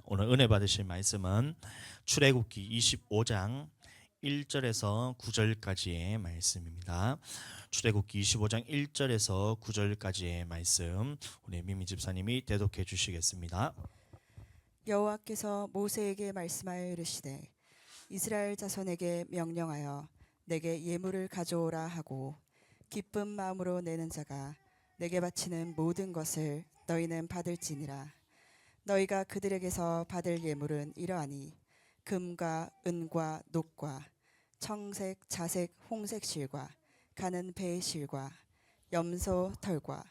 오늘 은혜 받으실 말씀은 출애굽기 25장 1절에서 9절까지의 말씀입니다. 출애굽기 25장 1절에서 9절까지의 말씀 우리 미미 집사님이 대독해 주시겠습니다. 여호와께서 모세에게 말씀하여 이르시되 이스라엘 자손에게 명령하여 내게 예물을 가져오라 하고 기쁜 마음으로 내는 자가 내게 바치는 모든 것을 너희는 받을지니라. 너희가 그들에게서 받을 예물은 이러하니 금과 은과 녹과 청색 자색 홍색 실과 가는 배의 실과 염소 털과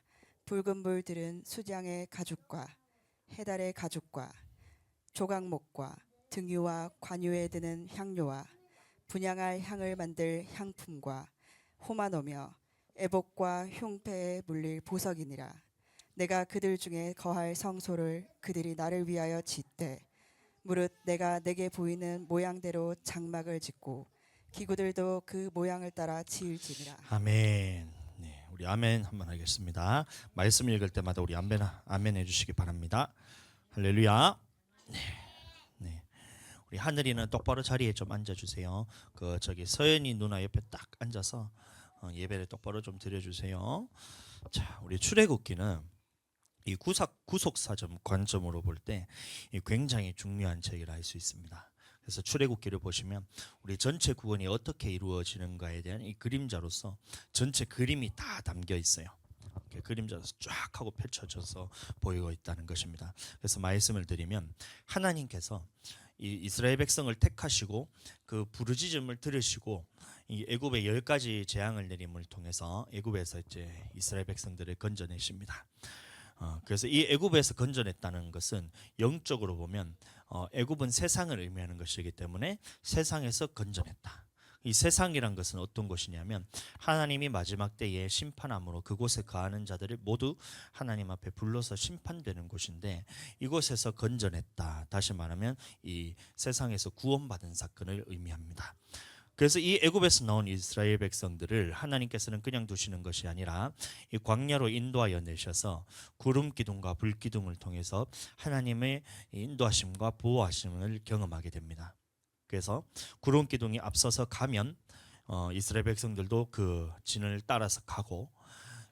붉은 물 들은 수장의 가죽과 해달의 가죽과 조각목과 등유와 관유에 드는 향료와 분향할 향을 만들 향품과 호마노며 애복과 흉패에 물릴 보석이니라. 내가 그들 중에 거할 성소를 그들이 나를 위하여 짓되 무릇 내가 내게 보이는 모양대로 장막을 짓고 기구들도 그 모양을 따라 지을지니라. 아멘. 네, 우리 아멘 한번 하겠습니다. 말씀 읽을 때마다 우리 아멘 해주시기 바랍니다. 할렐루야. 네. 우리 하늘이는 똑바로 자리에 좀 앉아주세요. 저기 서연이 누나 옆에 딱 앉아서 예배를 똑바로 좀 드려주세요. 자, 우리 출애굽기는 이 구속사점 관점으로 볼 때 굉장히 중요한 책이라 할 수 있습니다. 그래서 출애굽기를 보시면 우리 전체 구원이 어떻게 이루어지는가에 대한 이 그림자로서 전체 그림이 다 담겨 있어요. 이렇게 그림자로서 쫙 하고 펼쳐져서 보이고 있다는 것입니다. 그래서 말씀을 드리면 하나님께서 이 이스라엘 백성을 택하시고 그 부르짖음을 들으시고 이 애굽의 10가지 재앙을 내림을 통해서 애굽에서 이제 이스라엘 백성들을 건져내십니다. 그래서 이 애굽에서 건져냈다는 것은 영적으로 보면 애굽은 세상을 의미하는 것이기 때문에 세상에서 건져냈다. 이 세상이란 것은 어떤 것이냐면 하나님이 마지막 때에 심판함으로 그곳에 거하는 자들을 모두 하나님 앞에 불러서 심판되는 곳인데 이곳에서 건져냈다. 다시 말하면 이 세상에서 구원받은 사건을 의미합니다. 그래서 이 애굽에서 나온 이스라엘 백성들을 하나님께서는 그냥 두시는 것이 아니라 이 광야로 인도하여 내셔서 구름 기둥과 불 기둥을 통해서 하나님의 인도하심과 보호하심을 경험하게 됩니다. 그래서 구름 기둥이 앞서서 가면 이스라엘 백성들도 그 진을 따라서 가고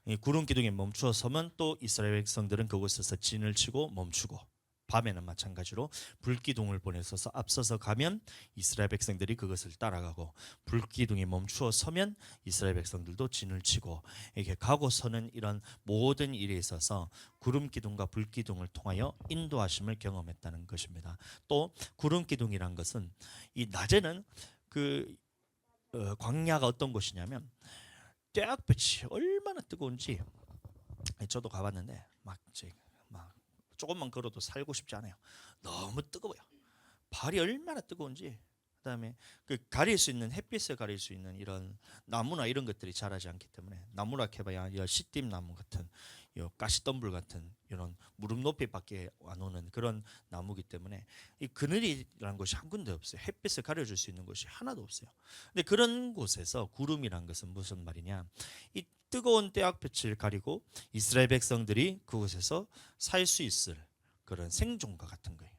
이 구름 기둥이 멈추어 서면 또 이스라엘 백성들은 그곳에서 진을 치고 멈추고 밤에는 마찬가지로 불기둥을 보내서 앞서서 가면 이스라엘 백성들이 그것을 따라가고 불기둥이 멈추어 서면 이스라엘 백성들도 진을 치고 이렇게 가고 서는 이런 모든 일에 있어서 구름기둥과 불기둥을 통하여 인도하심을 경험했다는 것입니다. 또 구름기둥이란 것은 이 낮에는 광야가 어떤 곳이냐면 떼약볕이 얼마나 뜨거운지 저도 가봤는데 막 조금만 걸어도 살고 싶지 않아요. 너무 뜨거워요. 발이 얼마나 뜨거운지. 그다음에 그 가릴 수 있는 햇빛을 가릴 수 있는 이런 나무나 이런 것들이 자라지 않기 때문에 나무라 해봐야 이 시띠나무 같은 이 가시덤불 같은 이런 무릎 높이밖에 안 오는 그런 나무기 때문에 이 그늘이라는 것이 한 군데 없어요. 햇빛을 가려줄 수 있는 곳이 하나도 없어요. 근데 그런 곳에서 구름이란 것은 무슨 말이냐? 이 뜨거운 떼약볕을 가리고 이스라엘 백성들이 그곳에서 살 수 있을 그런 생존과 같은 거예요.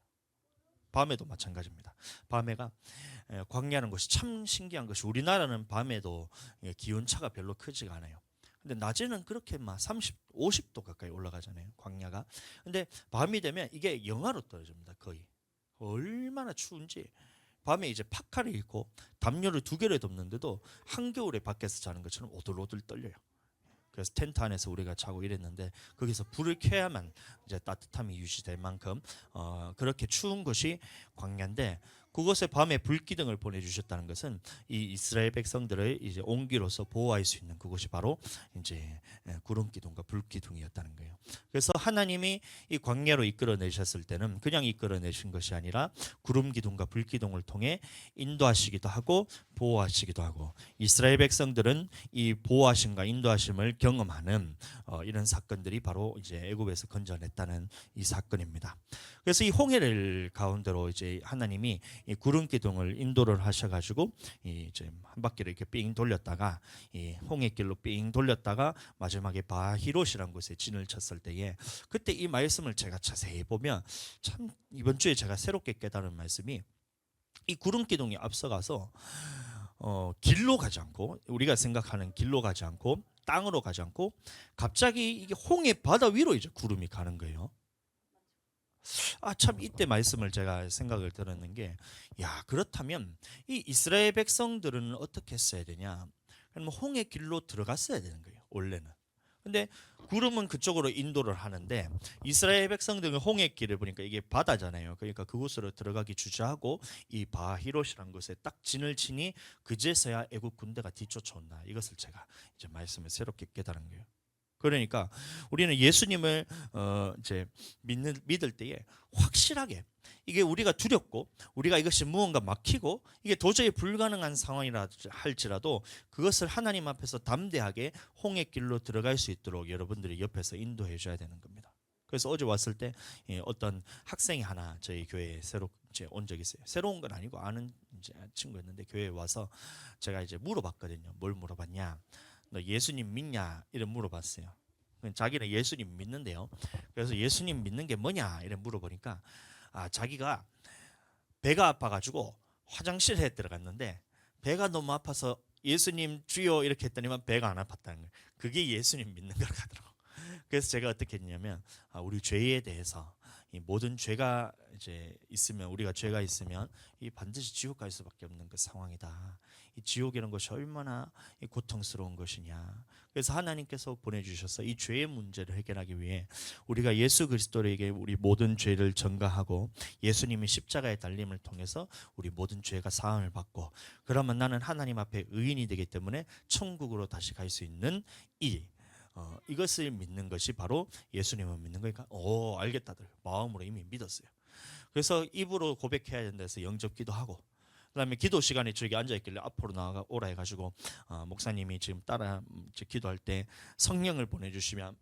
밤에도 마찬가지입니다. 밤에가 광야라는 것이 참 신기한 것이 우리나라는 밤에도 기온차가 별로 크지가 않아요. 근데 낮에는 그렇게 막 30, 50도 가까이 올라가잖아요. 광야가. 근데 밤이 되면 이게 영하로 떨어집니다. 거의. 얼마나 추운지. 밤에 이제 파카를 입고 담요를 2개를 덮는데도 한겨울에 밖에서 자는 것처럼 오들오들 떨려요. 그래서 텐트 안에서 우리가 자고 이랬는데 거기서 불을 켜야만 이제 따뜻함이 유지될 만큼 그렇게 추운 곳이 광야인데 그곳에 밤에 불기둥을 보내주셨다는 것은 이 이스라엘 백성들을 이제 온기로서 보호할 수 있는 그곳이 바로 이제 구름기둥과 불기둥이었다는 거예요. 그래서 하나님이 이 광야로 이끌어내셨을 때는 그냥 이끌어내신 것이 아니라 구름기둥과 불기둥을 통해 인도하시기도 하고 보호하시기도 하고 이스라엘 백성들은 이 보호하심과 인도하심을 경험하는 이런 사건들이 바로 이제 애굽에서 건져냈다는 이 사건입니다. 그래서 이 홍해를 가운데로 이제 하나님이 이 구름 기둥을 인도를 하셔가지고 이제 한 바퀴를 이렇게 삥 돌렸다가 이 홍해길로 삥 돌렸다가 마지막에 바히롯이라는 곳에 진을 쳤을 때에 그때 이 말씀을 제가 자세히 보면 참 이번 주에 제가 새롭게 깨달은 말씀이 이 구름 기둥이 앞서가서 길로 가지 않고 우리가 생각하는 길로 가지 않고 땅으로 가지 않고 갑자기 이게 홍해 바다 위로 이제 구름이 가는 거예요. 참 이때 말씀을 제가 생각을 들었는 게, 야, 그렇다면 이 이스라엘 백성들은 어떻게 했어야 되냐? 그럼 홍해 길로 들어갔어야 되는 거예요, 원래는. 근데 구름은 그쪽으로 인도를 하는데 이스라엘 백성들은 홍해 길을 보니까 이게 바다잖아요. 그러니까 그곳으로 들어가기 주저하고 이 바히롯이라는 곳에 딱 진을 치니 그제서야 애국 군대가 뒤쫓아온다. 이것을 제가 이제 말씀을 새롭게 깨달은 거예요. 그러니까 우리는 예수님을 이제 믿을 때에 확실하게 이게 우리가 두렵고 우리가 이것이 무언가 막히고 이게 도저히 불가능한 상황이라 할지라도 그것을 하나님 앞에서 담대하게 홍해길로 들어갈 수 있도록 여러분들이 옆에서 인도해 줘야 되는 겁니다. 그래서 어제 왔을 때 어떤 학생이 하나 저희 교회에 새로 온 적이 있어요. 새로운 건 아니고 아는 이제 친구였는데 교회에 와서 제가 이제 물어봤거든요. 뭘 물어봤냐? 너 예수님 믿냐? 이래 물어봤어요. 자기는 예수님 믿는데요. 그래서 예수님 믿는 게 뭐냐? 이래 물어보니까 자기가 배가 아파가지고 화장실에 들어갔는데 배가 너무 아파서 예수님 주여 이렇게 했더니만 배가 안 아팠다는 거예요. 그게 예수님 믿는 걸 하더라고. 그래서 제가 어떻게 했냐면 우리 죄에 대해서 이 모든 죄가 이제 있으면 우리가 죄가 있으면 이 반드시 지옥 갈 수밖에 없는 그 상황이다. 이 지옥이라는 것이 얼마나 고통스러운 것이냐. 그래서 하나님께서 보내주셔서 이 죄의 문제를 해결하기 위해 우리가 예수 그리스도에게 우리 모든 죄를 전가하고 예수님이 십자가의 달림을 통해서 우리 모든 죄가 사함을 받고 그러면 나는 하나님 앞에 의인이 되기 때문에 천국으로 다시 갈 수 있는 이것을 믿는 것이 바로 예수님을 믿는 거니까 알겠다들 마음으로 이미 믿었어요. 그래서 입으로 고백해야 된다 해서 영접기도 하고 그다음에 기도 시간에 저기 앉아 있길래 앞으로 나가 오라 해가지고 목사님이 지금 따라 기도할 때 성령을 보내주시면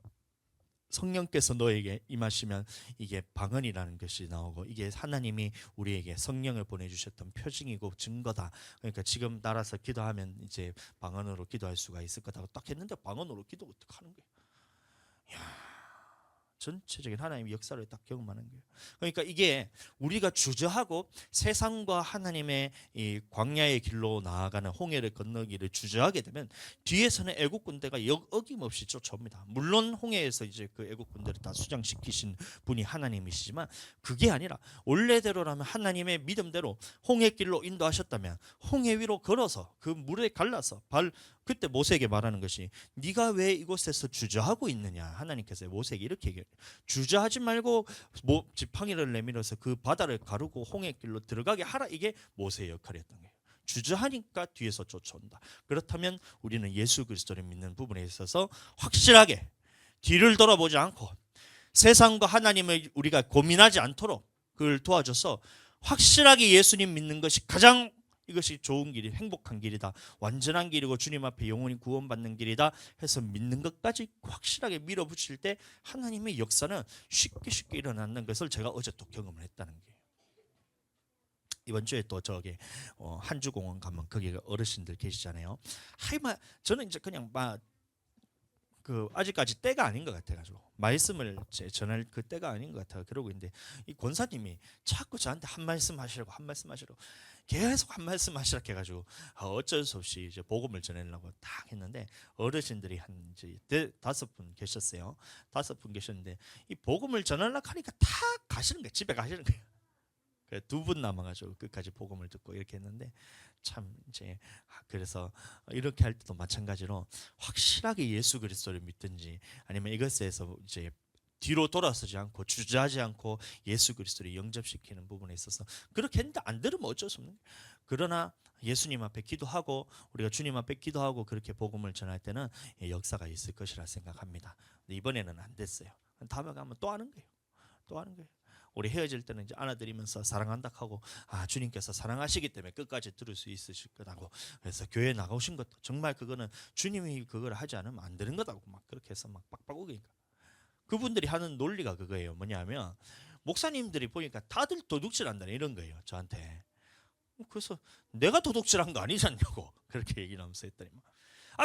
성령께서 너에게 임하시면 이게 방언이라는 것이 나오고 이게 하나님이 우리에게 성령을 보내주셨던 표징이고 증거다. 그러니까 지금 따라서 기도하면 이제 방언으로 기도할 수가 있을 거다고 딱 했는데 방언으로 기도 어떻게 하는 거예요? 야. 전체적인 하나님의 역사를 딱 경험하는 거예요. 그러니까 이게 우리가 주저하고 세상과 하나님의 이 광야의 길로 나아가는 홍해를 건너기를 주저하게 되면 뒤에서는 애국 군대가 어김없이 쫓아옵니다. 물론 홍해에서 이제 그 애국 군대를 다 수장시키신 분이 하나님이시지만 그게 아니라 원래대로라면 하나님의 믿음대로 홍해 길로 인도하셨다면 홍해 위로 걸어서 그 물에 갈라서 그때 모세에게 말하는 것이 네가 왜 이곳에서 주저하고 있느냐. 하나님께서 모세에게 이렇게 얘기해요. 주저하지 말고 지팡이를 내밀어서 그 바다를 가르고 홍해길로 들어가게 하라. 이게 모세의 역할이었던 거예요. 주저하니까 뒤에서 쫓아온다. 그렇다면 우리는 예수 그리스도를 믿는 부분에 있어서 확실하게 뒤를 돌아보지 않고 세상과 하나님을 우리가 고민하지 않도록 그걸 도와줘서 확실하게 예수님 믿는 것이 가장 이것이 좋은 길이 행복한 길이다. 완전한 길이고 주님 앞에 영원히 구원받는 길이다 해서 믿는 것까지 확실하게 밀어붙일 때 하나님의 역사는 쉽게 일어나는 것을 제가 어제 또 경험을 했다는 거예요. 이번 주에 또 저기 한주공원 가면 거기 어르신들 계시잖아요. 하이마 저는 이제 그냥 아직까지 때가 아닌 것 같아가지고 말씀을 전할 그 때가 아닌 것 같아 그러고 있는데 이 권사님이 자꾸 저한테 한 말씀 하시라고 계속 한 말씀 하시라 해가지고 어쩔 수 없이 이제 복음을 전하려고 딱 했는데 어르신들이 한 이제 5분 계셨어요. 5분 계셨는데 이 복음을 전하려고 하니까 다 가시는 거예요. 집에 가시는 거예요. 2분 남아가지고 끝까지 복음을 듣고 이렇게 했는데 참 이제 그래서 이렇게 할 때도 마찬가지로 확실하게 예수 그리스도를 믿든지 아니면 이것에서 이제 뒤로 돌아서지 않고 주저하지 않고 예수 그리스도를 영접시키는 부분에 있어서 그렇게 했는데 안 들으면 어쩔 수 없는 거예요. 그러나 예수님 앞에 기도하고 우리가 주님 앞에 기도하고 그렇게 복음을 전할 때는 역사가 있을 것이라 생각합니다. 근데 이번에는 안 됐어요. 다음에 가면 또 하는 거예요. 우리 헤어질 때는 이제 안아드리면서 사랑한다 하고 주님께서 사랑하시기 때문에 끝까지 들을 수 있으실 거라고 그래서 교회 나가오신 것도 정말 그거는 주님이 그걸 하지 않으면 안 되는 거다고 막 그렇게 해서 막 빡빡 우기니까 그분들이 하는 논리가 그거예요. 뭐냐면 목사님들이 보니까 다들 도둑질한다 이런 거예요. 저한테 그래서 내가 도둑질한 거 아니지 않냐고 그렇게 얘기를 하면서 했더니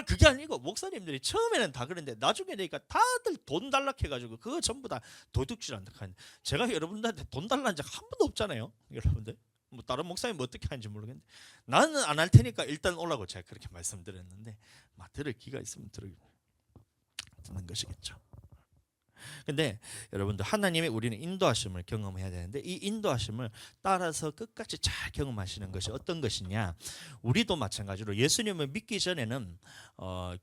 그게 아니고 목사님들이 처음에는 다 그랬는데 나중에 되니까 다들 돈 달라 해가지고 그거 전부 다 도둑질한다 하는데 제가 여러분들한테 돈 달라는 적 한 번도 없잖아요. 여러분들 뭐 다른 목사님 어떻게 하는지 모르겠는데 나는 안 할 테니까 일단 오라고 제가 그렇게 말씀드렸는데 막 들을 기가 있으면 듣는 것이겠죠. 근데 여러분들 하나님의 우리는 인도하심을 경험해야 되는데 이 인도하심을 따라서 끝까지 잘 경험하시는 것이 어떤 것이냐, 우리도 마찬가지로 예수님을 믿기 전에는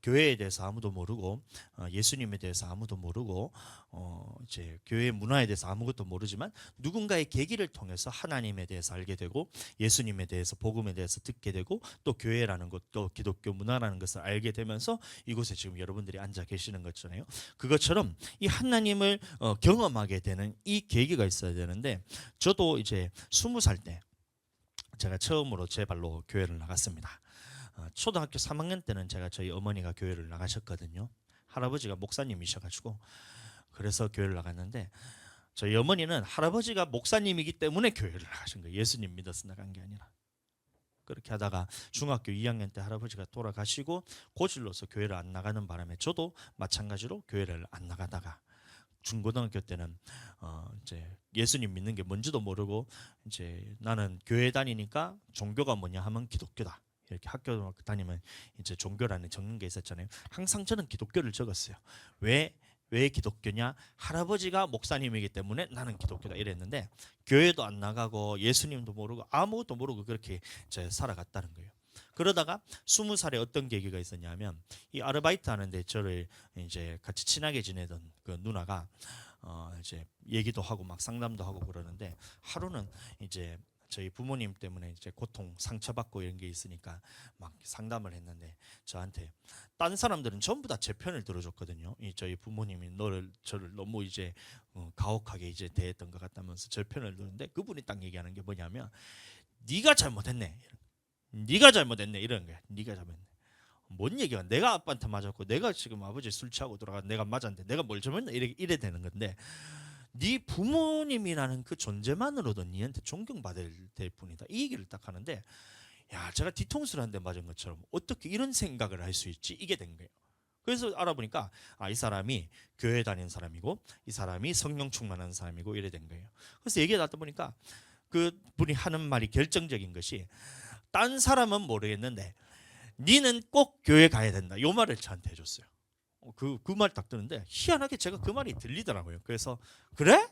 교회에 대해서 아무도 모르고 예수님에 대해서 아무도 모르고 이제 교회 문화에 대해서 아무것도 모르지만 누군가의 계기를 통해서 하나님에 대해서 알게 되고 예수님에 대해서 복음에 대해서 듣게 되고 또 교회라는 것, 또 기독교 문화라는 것을 알게 되면서 이곳에 지금 여러분들이 앉아 계시는 것잖아요. 그것처럼 이 하나님을 경험하게 되는 이 계기가 있어야 되는데 저도 이제 20살 때 제가 처음으로 제 발로 교회를 나갔습니다. 초등학교 3학년 때는 제가 저희 어머니가 교회를 나가셨거든요. 할아버지가 목사님이셔가지고 그래서 교회를 나갔는데 저희 어머니는 할아버지가 목사님이기 때문에 교회를 나가신 거예요. 예수님 믿어서 나간 게 아니라. 그렇게 하다가 중학교 2학년 때 할아버지가 돌아가시고 고질로서 교회를 안 나가는 바람에 저도 마찬가지로 교회를 안 나가다가 중고등학교 때는 이제 예수님 믿는 게 뭔지도 모르고 이제 나는 교회 다니니까 종교가 뭐냐 하면 기독교다. 이렇게 학교 다니면 이제 종교라는 적는 게 있었잖아요. 항상 저는 기독교를 적었어요. 왜 기독교냐? 할아버지가 목사님이기 때문에 나는 기독교다 이랬는데 교회도 안 나가고 예수님도 모르고 아무것도 모르고 그렇게 이제 살아갔다는 거예요. 그러다가 20살에 어떤 계기가 있었냐면 이 아르바이트 하는데 저를 이제 같이 친하게 지내던 그 누나가 이제 얘기도 하고 막 상담도 하고 그러는데 하루는 이제 저희 부모님 때문에 이제 고통 상처받고 이런 게 있으니까 막 상담을 했는데 저한테 딴 사람들은 전부 다 제 편을 들어줬거든요. 이 저희 부모님이 저를 너무 이제 가혹하게 이제 대했던 것 같다면서 제 편을 들었는데 그분이 딱 얘기하는 게 뭐냐면 네가 잘못했네. 네가 잘못했네 이런 거야. 네가 잘못했네. 뭔 얘기야? 내가 아빠한테 맞았고 내가 지금 아버지 술 취하고 돌아가 내가 맞았는데 내가 뭘 잘못했나 이래 되는 건데 네 부모님이라는 그 존재만으로도 니한테 존경받을 될 뿐이다. 이 얘기를 딱 하는데 야 제가 뒤통수를 한 대 맞은 것처럼 어떻게 이런 생각을 할 수 있지? 이게 된 거예요. 그래서 알아보니까 이 사람이 교회 다니는 사람이고 이 사람이 성령 충만한 사람이고 이래 된 거예요. 그래서 얘기가 나다 보니까 그 분이 하는 말이 결정적인 것이 딴 사람은 모르겠는데 니는 꼭 교회 가야 된다. 요 말을 저한테 해줬어요. 그 말 딱 듣는데 희한하게 제가 그 말이 들리더라고요. 그래서 그래?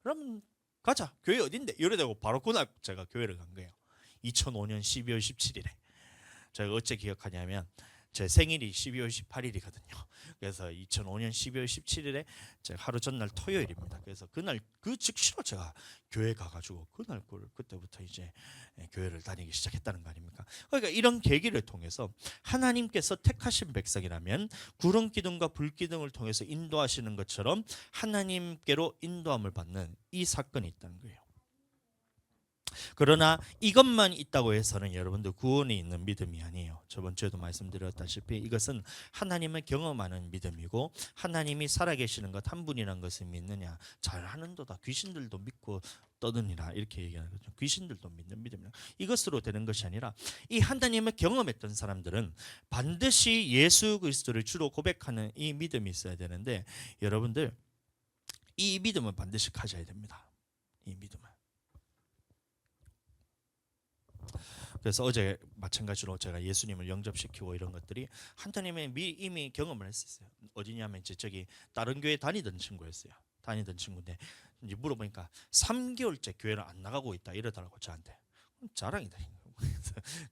그럼 가자. 교회 어딘데? 이러다고 바로 그날 제가 교회를 간 거예요. 2005년 12월 17일에. 제가 어째 기억하냐면 제 생일이 12월 18일이거든요. 그래서 2005년 12월 17일에 제가 하루 전날 토요일입니다. 그래서 그날 그 즉시로 제가 교회 가가지고 그때부터 이제 교회를 다니기 시작했다는 거 아닙니까? 그러니까 이런 계기를 통해서 하나님께서 택하신 백성이라면 구름 기둥과 불 기둥을 통해서 인도하시는 것처럼 하나님께로 인도함을 받는 이 사건이 있다는 거예요. 그러나 이것만 있다고 해서는 여러분들 구원이 있는 믿음이 아니에요. 저번 주에도 말씀드렸다시피 이것은 하나님을 경험하는 믿음이고 하나님이 살아계시는 것 한 분이라는 것을 믿느냐 잘하는도다 귀신들도 믿고 떠드니라 이렇게 얘기하는 거죠. 귀신들도 믿는 믿음이라 이것으로 되는 것이 아니라 이 하나님을 경험했던 사람들은 반드시 예수 그리스도를 주로 고백하는 이 믿음이 있어야 되는데 여러분들 이 믿음은 반드시 가져야 됩니다. 이 믿음은. 그래서 어제 마찬가지로 제가 예수님을 영접시키고 이런 것들이 하나님의 이미 경험을 했었어요. 어디냐면 이제 저기 다른 교회 다니던 친구였어요. 다니던 친구인데 이제 물어보니까 3개월째 교회를 안 나가고 있다 이러더라고 저한테. 자랑이다.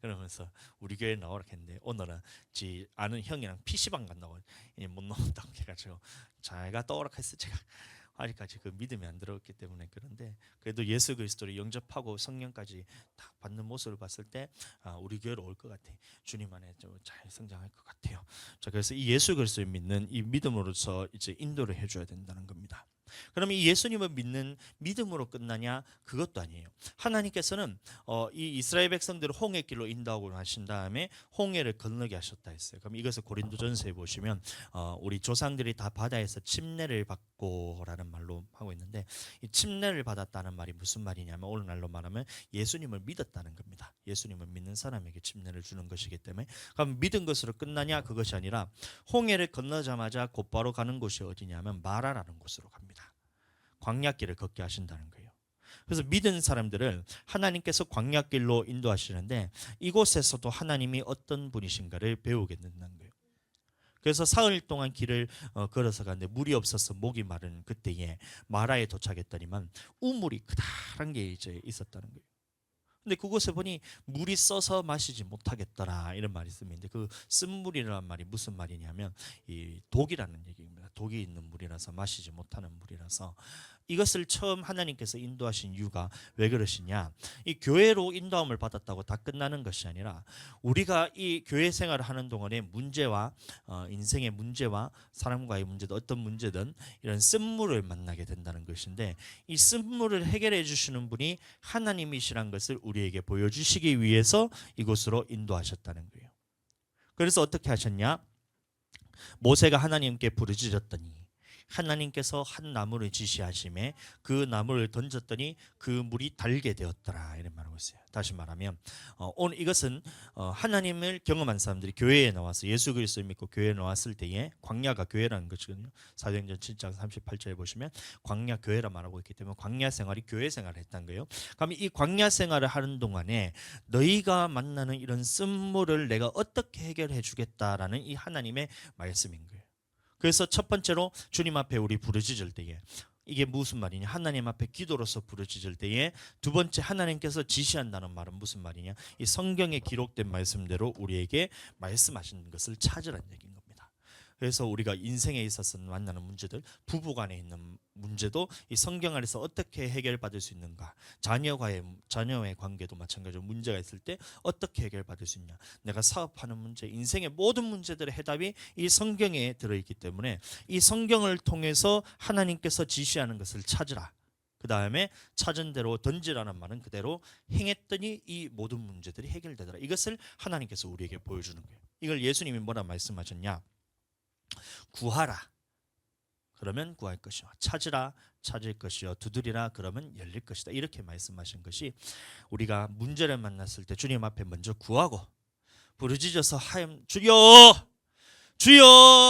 그러면서 우리 교회 나오라 했는데 오늘은 지 아는 형이랑 PC방 간다고 못 나온다고 해가지고 자기가 떠오라 했어 제가. 아직까지 그 믿음이 안 들어왔기 때문에 그런데 그래도 예수 그리스도를 영접하고 성령까지 다 받는 모습을 봤을 때 우리 교회로 올 것 같아. 주님 안에 좀 잘 성장할 것 같아요. 자 그래서 이 예수 그리스도를 믿는 이 믿음으로서 이제 인도를 해줘야 된다는 겁니다. 그러면 이 예수님을 믿는 믿음으로 끝나냐? 그것도 아니에요. 하나님께서는 이 이스라엘 백성들을 홍해길로 인도하고 하신 다음에 홍해를 건너게 하셨다 했어요. 그럼 이것을 고린도전서에 보시면 우리 조상들이 다 바다에서 침례를 받고라는 말로 하고 있는데, 이 침례를 받았다는 말이 무슨 말이냐면 오늘날로 말하면 예수님을 믿었다는 겁니다. 예수님을 믿는 사람에게 침례를 주는 것이기 때문에, 그럼 믿은 것으로 끝나냐? 그것이 아니라 홍해를 건너자마자 곧바로 가는 곳이 어디냐면 마라라는 곳으로 갑니다. 광야길을 걷게 하신다는 거예요. 그래서 믿은 사람들을 하나님께서 광야길로 인도하시는데 이곳에서도 하나님이 어떤 분이신가를 배우게 된다는 거예요. 그래서 사흘 동안 길을 걸어서 가는데 물이 없어서 목이 마른 그때에 마라에 도착했더니만 우물이 크다란 게 이제 있었다는 거예요. 근데 그곳에 보니 물이 써서 마시지 못하겠더라 이런 말이 있습니다. 그 쓴물이라는 말이 무슨 말이냐면 이 독이라는 얘기입니다. 독이 있는 물이라서 마시지 못하는 물이라서, 이것을 처음 하나님께서 인도하신 이유가 왜 그러시냐? 이 교회로 인도함을 받았다고 다 끝나는 것이 아니라 우리가 이 교회 생활을 하는 동안에 문제와 인생의 문제와 사람과의 문제도 어떤 문제든 이런 쓴물을 만나게 된다는 것인데, 이 쓴물을 해결해 주시는 분이 하나님이시란 것을 우리에게 보여주시기 위해서 이곳으로 인도하셨다는 거예요. 그래서 어떻게 하셨냐? 모세가 하나님께 부르짖었더니 하나님께서 한 나무를 지시하심에 그 나무를 던졌더니 그 물이 달게 되었더라 이런 말하고 있어요. 다시 말하면 오늘 이것은 하나님을 경험한 사람들이 교회에 나와서 예수 그리스도를 믿고 교회에 나왔을 때에, 광야가 교회라는 것이거든요. 사도행전 7장 38절에 보시면 광야 교회라 말하고 있기 때문에 광야 생활이 교회 생활을 했다는 거예요. 그럼 이 광야 생활을 하는 동안에 너희가 만나는 이런 쓴물을 내가 어떻게 해결해 주겠다라는 이 하나님의 말씀인 거예요. 그래서 첫 번째로 주님 앞에 우리 부르짖을 때에, 이게 무슨 말이냐? 하나님 앞에 기도로서 부르짖을 때에, 두 번째 하나님께서 지시한다는 말은 무슨 말이냐? 이 성경에 기록된 말씀대로 우리에게 말씀하신 것을 찾으라는 얘기인 겁니다. 그래서 우리가 인생에 있어서 만나는 문제들, 부부간에 있는 문제도 이 성경 안에서 어떻게 해결받을 수 있는가, 자녀와의 관계도 마찬가지로 문제가 있을 때 어떻게 해결받을 수 있냐, 내가 사업하는 문제, 인생의 모든 문제들의 해답이 이 성경에 들어있기 때문에 이 성경을 통해서 하나님께서 지시하는 것을 찾으라. 그 다음에 찾은 대로 던지라는 말은 그대로 행했더니 이 모든 문제들이 해결되더라. 이것을 하나님께서 우리에게 보여주는 거예요. 이걸 예수님이 뭐라 말씀하셨냐? 구하라 그러면 구할 것이요, 찾으라 찾을 것이요, 두드리라 그러면 열릴 것이다. 이렇게 말씀하신 것이, 우리가 문제를 만났을 때 주님 앞에 먼저 구하고 부르짖어서 하யம் 주여 주여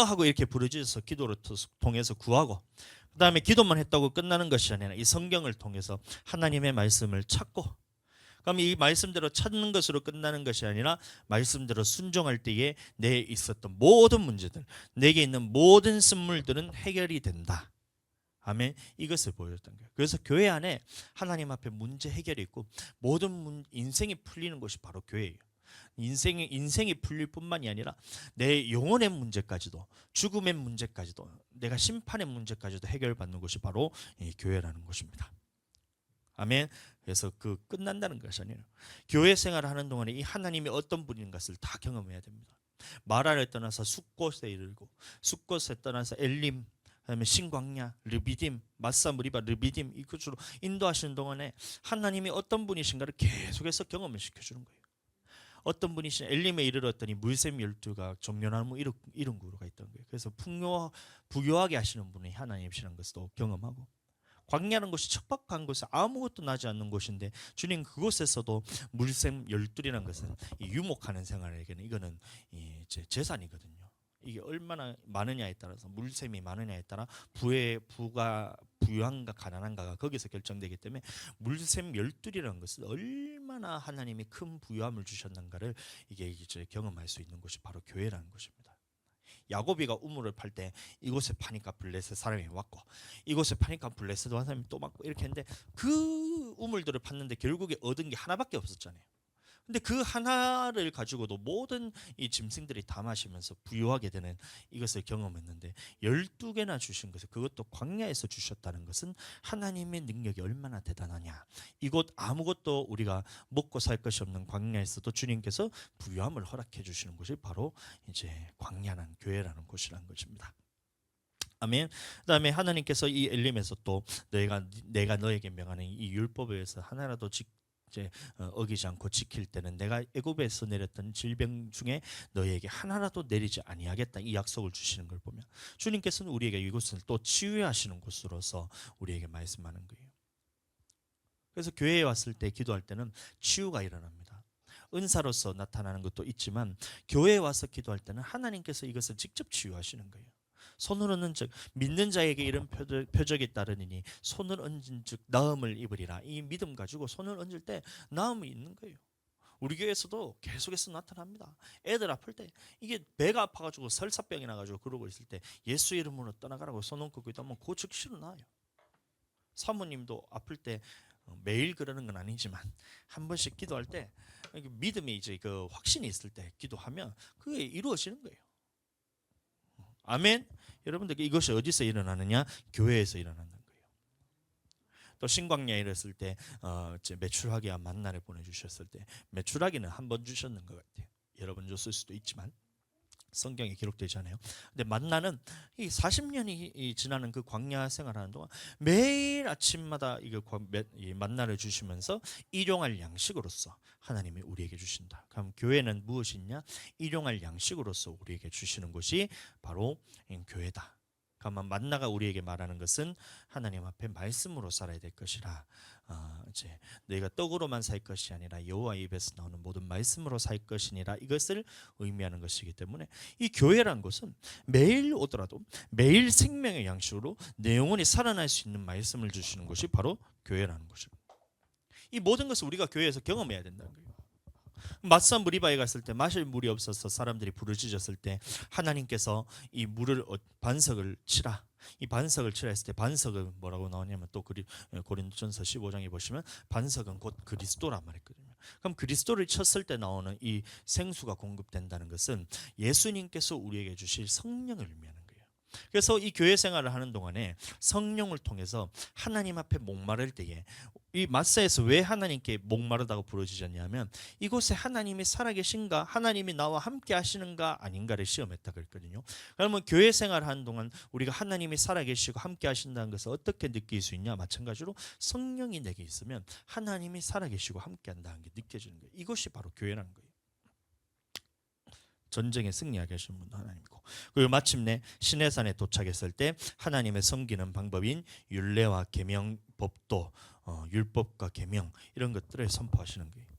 하고 이렇게 부르짖어서 기도를 통해서 구하고, 그 다음에 기도만 했다고 끝나는 것이 아니라 이 성경을 통해서 하나님의 말씀을 찾고, 그럼 이 말씀대로 찾는 것으로 끝나는 것이 아니라 말씀대로 순종할 때에 내에 있었던 모든 문제들, 내게 있는 모든 쓴물들은 해결이 된다. 아멘. 이것을 보여줬던 거예요. 그래서 교회 안에 하나님 앞에 문제 해결이 있고 모든 인생이 풀리는 것이 바로 교회예요. 인생이 풀릴 뿐만이 아니라 내 영혼의 문제까지도, 죽음의 문제까지도, 내가 심판의 문제까지도 해결받는 것이 바로 이 교회라는 것입니다. 아멘. 그래서 그 끝난다는 것이 아니에요. 교회 생활을 하는 동안에 이 하나님이 어떤 분인 것을 다 경험해야 됩니다. 마라를 떠나서 숫곳에 이르고, 숫곳에 떠나서 엘림, 그다음에 신광야, 르비딤, 마사 무리바 르비딤, 이곳으로 인도하시는 동안에 하나님이 어떤 분이신가를 계속해서 경험을 시켜주는 거예요. 어떤 분이신 엘림에 이르렀더니 물샘 12가 정련나무 이런 구로가 있던 거예요. 그래서 부유하게 하시는 분이 하나님이시라는 것도 경험하고, 광야라는 곳이 척박한 곳에 아무것도 나지 않는 곳인데 주님 그곳에서도 물샘 12이라는 것은 이 유목하는 생활에게는 이거는 이제 재산이거든요. 이게 얼마나 많으냐에 따라서, 물샘이 많으냐에 따라 부가 부유한가 가난한가가 거기서 결정되기 때문에 물샘 12이라는 것은 얼마나 하나님이 큰 부유함을 주셨는가를 이게 이제 경험할 수 있는 곳이 바로 교회라는 것입니다. 야고비가 우물을 팔 때 이곳에 파니까 블레셋 사람이 왔고, 이곳에 파니까 블레셋 한 사람이 또 맞고, 이렇게 했는데 그 우물들을 팠는데 결국에 얻은 게 하나밖에 없었잖아요. 근데 그 하나를 가지고도 모든 이 짐승들이 다 마시면서 부유하게 되는 이것을 경험했는데, 12개나 주신 것을, 그것도 광야에서 주셨다는 것은 하나님의 능력이 얼마나 대단하냐. 이곳 아무것도 우리가 먹고 살 것이 없는 광야에서도 주님께서 부유함을 허락해 주시는 곳이 바로 이제 광야는 교회라는 곳이라는 것입니다. 아멘. 그다음에 하나님께서 이 엘림에서 또 내가 너에게 명하는 이 율법에 의해서 하나라도 이제 어기지 않고 지킬 때는 내가 애굽에서 내렸던 질병 중에 너에게 하나라도 내리지 아니하겠다, 이 약속을 주시는 걸 보면 주님께서는 우리에게 이곳을 또 치유하시는 곳으로서 우리에게 말씀하는 거예요. 그래서 교회에 왔을 때 기도할 때는 치유가 일어납니다. 은사로서 나타나는 것도 있지만 교회에 와서 기도할 때는 하나님께서 이것을 직접 치유하시는 거예요. 손을 얹은 즉 믿는 자에게 이런 표적이 따르니 손을 얹은 즉 나음을 입으리라. 이 믿음 가지고 손을 얹을 때 나음이 있는 거예요. 우리 교회에서도 계속해서 나타납니다. 애들 아플 때 이게 배가 아파가지고 설사병이 나가지고 그러고 있을 때 예수 이름으로 떠나가라고 손 얹고 기도하면 그 즉시로 나아요. 사모님도 아플 때 매일 그러는 건 아니지만 한 번씩 기도할 때 믿음이 이제 그 확신이 있을 때 기도하면 그게 이루어지는 거예요. 아멘. 여러분들 이것이 어디서 일어나느냐? 교회에서 일어난다는 거예요. 또 신광야에 이랬을 때 메추라기와 만나를 보내주셨을 때 메추라기는 한 번 주셨는 것 같아요. 여러 번 줬을 수도 있지만 성경에 기록되지 않아요. 근데 만나는 이 40년이 지나는 그 광야 생활하는 동안 매일 아침마다 이 만나를 주시면서 일용할 양식으로서 하나님이 우리에게 주신다. 그럼 교회는 무엇이냐? 일용할 양식으로서 우리에게 주시는 것이 바로 교회다. 그러면 만나가 우리에게 말하는 것은 하나님 앞에 말씀으로 살아야 될 것이라. 이제 너희가 떡으로만 살 것이 아니라 여호와 입에서 나오는 모든 말씀으로 살 것이니라, 이것을 의미하는 것이기 때문에 이 교회란 것은 매일 오더라도 매일 생명의 양식으로 내 영혼이 살아날 수 있는 말씀을 주시는 것이 바로 교회라는 것입니다. 이 모든 것을 우리가 교회에서 경험해야 된다는 거예요. 마사 무리바에 갔을 때 마실 물이 없어서 사람들이 부르짖었을 때 하나님께서 이 물을 반석을 치라. 이 반석을 치라 했을 때 반석은 뭐라고 나오냐면 또 고린도전서 15장에 보시면 반석은 곧 그리스도란 말했거든요. 그럼 그리스도를 쳤을 때 나오는 이 생수가 공급된다는 것은 예수님께서 우리에게 주실 성령을 의미하는 거예요. 그래서 이 교회 생활을 하는 동안에 성령을 통해서 하나님 앞에 목마를 때에 이 마사에서 왜 하나님께 목마르다고 부르짖었냐면 이곳에 하나님이 살아계신가, 하나님이 나와 함께 하시는가 아닌가를 시험했다 그랬거든요. 그러면 교회 생활하는 동안 우리가 하나님이 살아계시고 함께 하신다는 것을 어떻게 느낄 수 있냐? 마찬가지로 성령이 내게 있으면 하나님이 살아계시고 함께 한다는 게 느껴지는 거예요. 이것이 바로 교회라는 거예요. 전쟁에 승리하게 하신 분도 하나님이고, 그리고 마침내 시내산에 도착했을 때 하나님의 섬기는 방법인 율례와 계명, 법도 율법과 계명 이런 것들을 선포하시는 거예요.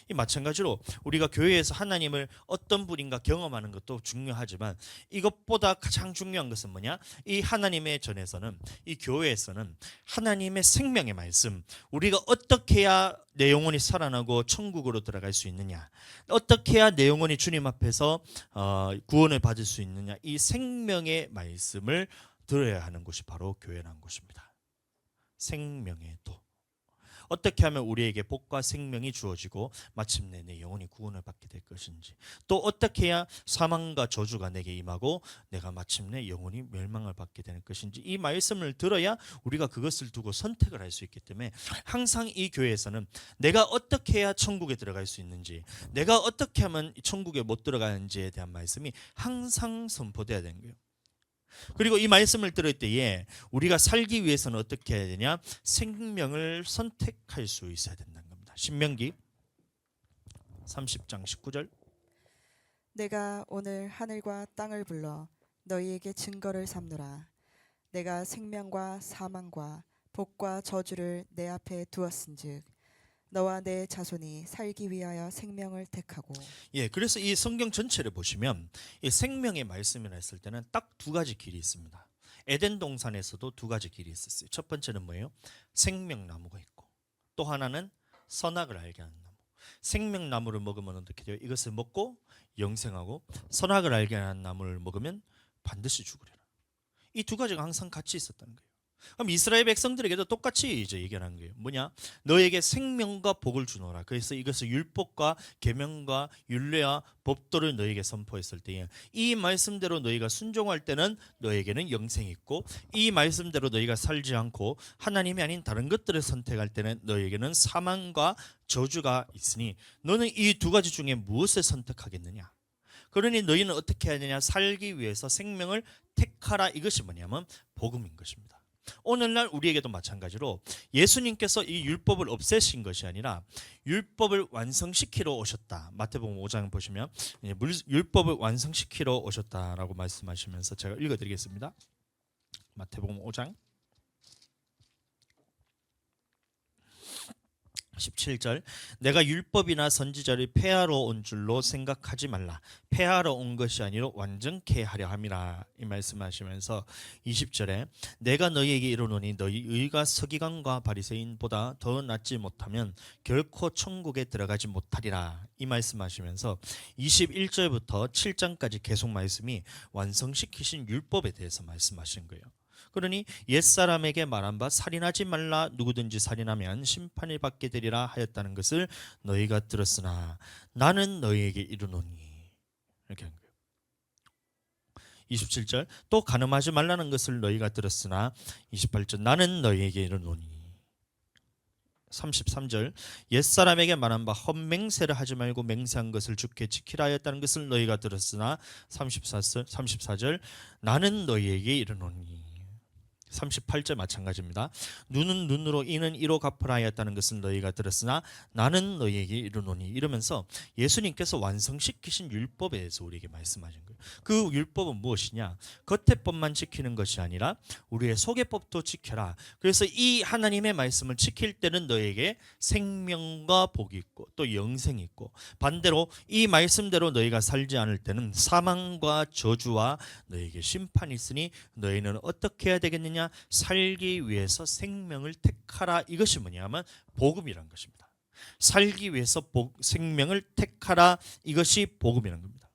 이 마찬가지로 우리가 교회에서 하나님을 어떤 분인가 경험하는 것도 중요하지만 이것보다 가장 중요한 것은 뭐냐? 이 하나님의 전에서는, 이 교회에서는 하나님의 생명의 말씀, 우리가 어떻게 해야 내 영혼이 살아나고 천국으로 들어갈 수 있느냐, 어떻게 해야 내 영혼이 주님 앞에서 구원을 받을 수 있느냐, 이 생명의 말씀을 들어야 하는 곳이 바로 교회라는 곳입니다. 생명의 도. 어떻게 하면 우리에게 복과 생명이 주어지고 마침내 내 영혼이 구원을 받게 될 것인지, 또 어떻게 해야 사망과 저주가 내게 임하고 내가 마침내 영혼이 멸망을 받게 되는 것인지, 이 말씀을 들어야 우리가 그것을 두고 선택을 할 수 있기 때문에 항상 이 교회에서는 내가 어떻게 해야 천국에 들어갈 수 있는지, 내가 어떻게 하면 천국에 못 들어가는지에 대한 말씀이 항상 선포돼야 되는 거예요. 그리고 이 말씀을 들을 때에 우리가 살기 위해서는 어떻게 해야 되냐? 생명을 선택할 수 있어야 된다는 겁니다. 신명기 30장 19절. 내가 오늘 하늘과 땅을 불러 너희에게 증거를 삼노라. 내가 생명과 사망과 복과 저주를 내 앞에 두었은즉 너와 내 자손이 살기 위하여 생명을 택하고. 예, 그래서 이 성경 전체를 보시면 이 생명의 말씀이라 했을 때는 딱 두 가지 길이 있습니다. 에덴 동산에서도 두 가지 길이 있었어요. 첫 번째는 뭐예요? 생명나무가 있고, 또 하나는 선악을 알게 하는 나무. 생명나무를 먹으면 어떻게 돼요? 이것을 먹고 영생하고, 선악을 알게 하는 나무를 먹으면 반드시 죽으리라. 이 두 가지가 항상 같이 있었다는 거예요. 그럼 이스라엘 백성들에게도 똑같이 이제 얘기하는 거예요. 뭐냐? 너에게 생명과 복을 주노라. 그래서 이것을 율법과 계명과 율례와 법도를 너에게 선포했을 때에 이 말씀대로 너희가 순종할 때는 너에게는 영생이 있고, 이 말씀대로 너희가 살지 않고 하나님이 아닌 다른 것들을 선택할 때는 너에게는 사망과 저주가 있으니 너는 이 두 가지 중에 무엇을 선택하겠느냐? 그러니 너희는 어떻게 해야 되냐? 살기 위해서 생명을 택하라. 이것이 뭐냐면 복음인 것입니다. 오늘날 우리에게도 마찬가지로 예수님께서 이 율법을 없애신 것이 아니라 율법을 완성시키러 오셨다. 마태복음 5장 보시면 율법을 완성시키러 오셨다라고 말씀하시면서 제가 읽어드리겠습니다. 마태복음 5장 17절, 내가 율법이나 선지자를 폐하러 온 줄로 생각하지 말라. 폐하러 온 것이 아니라 완전케 하려 함이라. 이 말씀하시면서 20절에 내가 너희에게 이르노니 너희 의가 서기관과 바리새인보다 더 낫지 못하면 결코 천국에 들어가지 못하리라. 이 말씀하시면서 21절부터 7장까지 계속 말씀이 완성시키신 율법에 대해서 말씀하신 거예요. 그러니 옛사람에게 말한 바 살인하지 말라. 누구든지 살인하면 심판을 받게 되리라 하였다는 것을 너희가 들었으나 나는 너희에게 이르노니. 이렇게 한 거예요. 27절, 또 간음하지 말라는 것을 너희가 들었으나 28절, 나는 너희에게 이르노니. 33절, 옛사람에게 말한 바 헛맹세를 하지 말고 맹세한 것을 주께 지키라 하였다는 것을 너희가 들었으나 34절, 나는 너희에게 이르노니. 38절 마찬가지입니다. 눈은 눈으로 이는 이로 갚으라 하였다는 것을 너희가 들었으나 나는 너희에게 이르노니. 이러면서 예수님께서 완성시키신 율법에 대해서 우리에게 말씀하신 거예요. 그 율법은 무엇이냐? 겉의 법만 지키는 것이 아니라 우리의 속의 법도 지켜라. 그래서 이 하나님의 말씀을 지킬 때는 너에게 생명과 복이 있고 또 영생이 있고, 반대로 이 말씀대로 너희가 살지 않을 때는 사망과 저주와 너에게 심판이 있으니 너희는 어떻게 해야 되겠느냐? 살기 위해서 생명을 택하라. 이것이 뭐냐면 복음이란 것입니다. 살기 위해서 생명을 택하라. 이것이 복음이란 겁니다.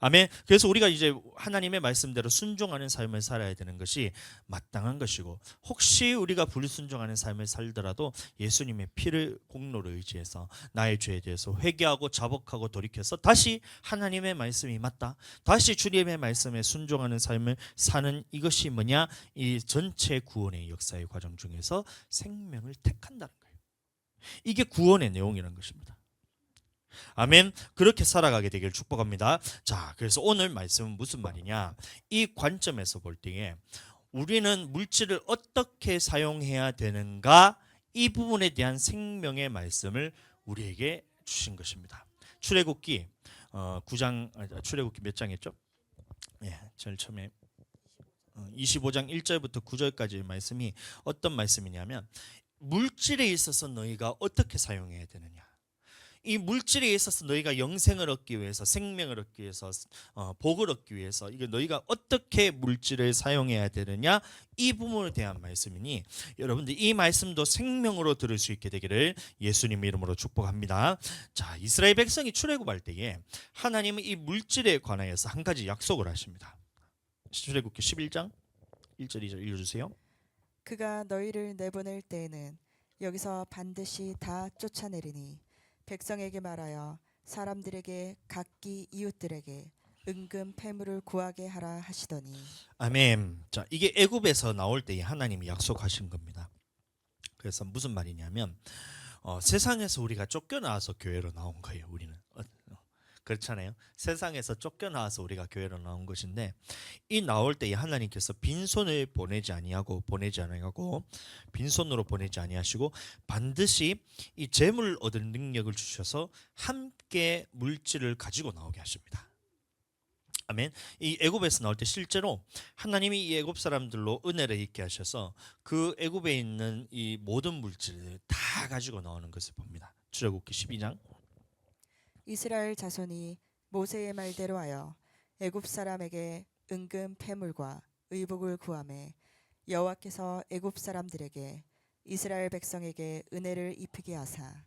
아멘. 그래서 우리가 이제 하나님의 말씀대로 순종하는 삶을 살아야 되는 것이 마땅한 것이고, 혹시 우리가 불순종하는 삶을 살더라도 예수님의 피를 공로를 의지해서 나의 죄에 대해서 회개하고 자복하고 돌이켜서 다시 하나님의 말씀이 맞다, 다시 주님의 말씀에 순종하는 삶을 사는, 이것이 뭐냐? 이 전체 구원의 역사의 과정 중에서 생명을 택한다는 거예요. 이게 구원의 내용이라는 것입니다. 아멘. 그렇게 살아가게 되길 축복합니다. 자, 그래서 오늘 말씀은 무슨 말이냐? 이 관점에서 볼 때에 우리는 물질을 어떻게 사용해야 되는가, 이 부분에 대한 생명의 말씀을 우리에게 주신 것입니다. 출애굽기 9장, 출애굽기 몇 장이었죠? 예, 제일 처음에 25장 1절부터 9절까지의 말씀이 어떤 말씀이냐면, 물질에 있어서 너희가 어떻게 사용해야 되느냐, 이 물질에 있어서 너희가 영생을 얻기 위해서, 생명을 얻기 위해서, 복을 얻기 위해서 이게 너희가 어떻게 물질을 사용해야 되느냐, 이 부분에 대한 말씀이니 여러분들 이 말씀도 생명으로 들을 수 있게 되기를 예수님 이름으로 축복합니다. 자, 이스라엘 백성이 출애굽할 때에 하나님은 이 물질에 관하여서 한 가지 약속을 하십니다. 출애굽기 11장 1절 2절 읽어주세요. 그가 너희를 내보낼 때에는 여기서 반드시 다 쫓아내리니 백성에게 말하여 사람들에게 각기 이웃들에게 은금 패물을 구하게 하라 하시더니. 아멘. 자, 이게 애굽에서 나올 때 하나님이 약속하신 겁니다. 그래서 무슨 말이냐면 세상에서 우리가 쫓겨나와서 교회로 나온 거예요. 우리는 그렇잖아요. 세상에서 쫓겨나와서 우리가 교회로 나온 것인데, 이 나올 때 하나님께서 빈손을 보내지 아니하고 빈손으로 보내지 아니하시고 반드시 이 재물 얻을 능력을 주셔서 함께 물질을 가지고 나오게 하십니다. 아멘. 이 애굽에서 나올 때 실제로 하나님이 이 애굽 사람들로 은혜를 있게 하셔서 그 애굽에 있는 이 모든 물질을 다 가지고 나오는 것을 봅니다. 출애굽기 12장. 이스라엘 자손이 모세의 말대로 하여 애굽 사람에게 은금 패물과 의복을 구하매 여호와께서 애굽 사람들에게 이스라엘 백성에게 은혜를 입히게 하사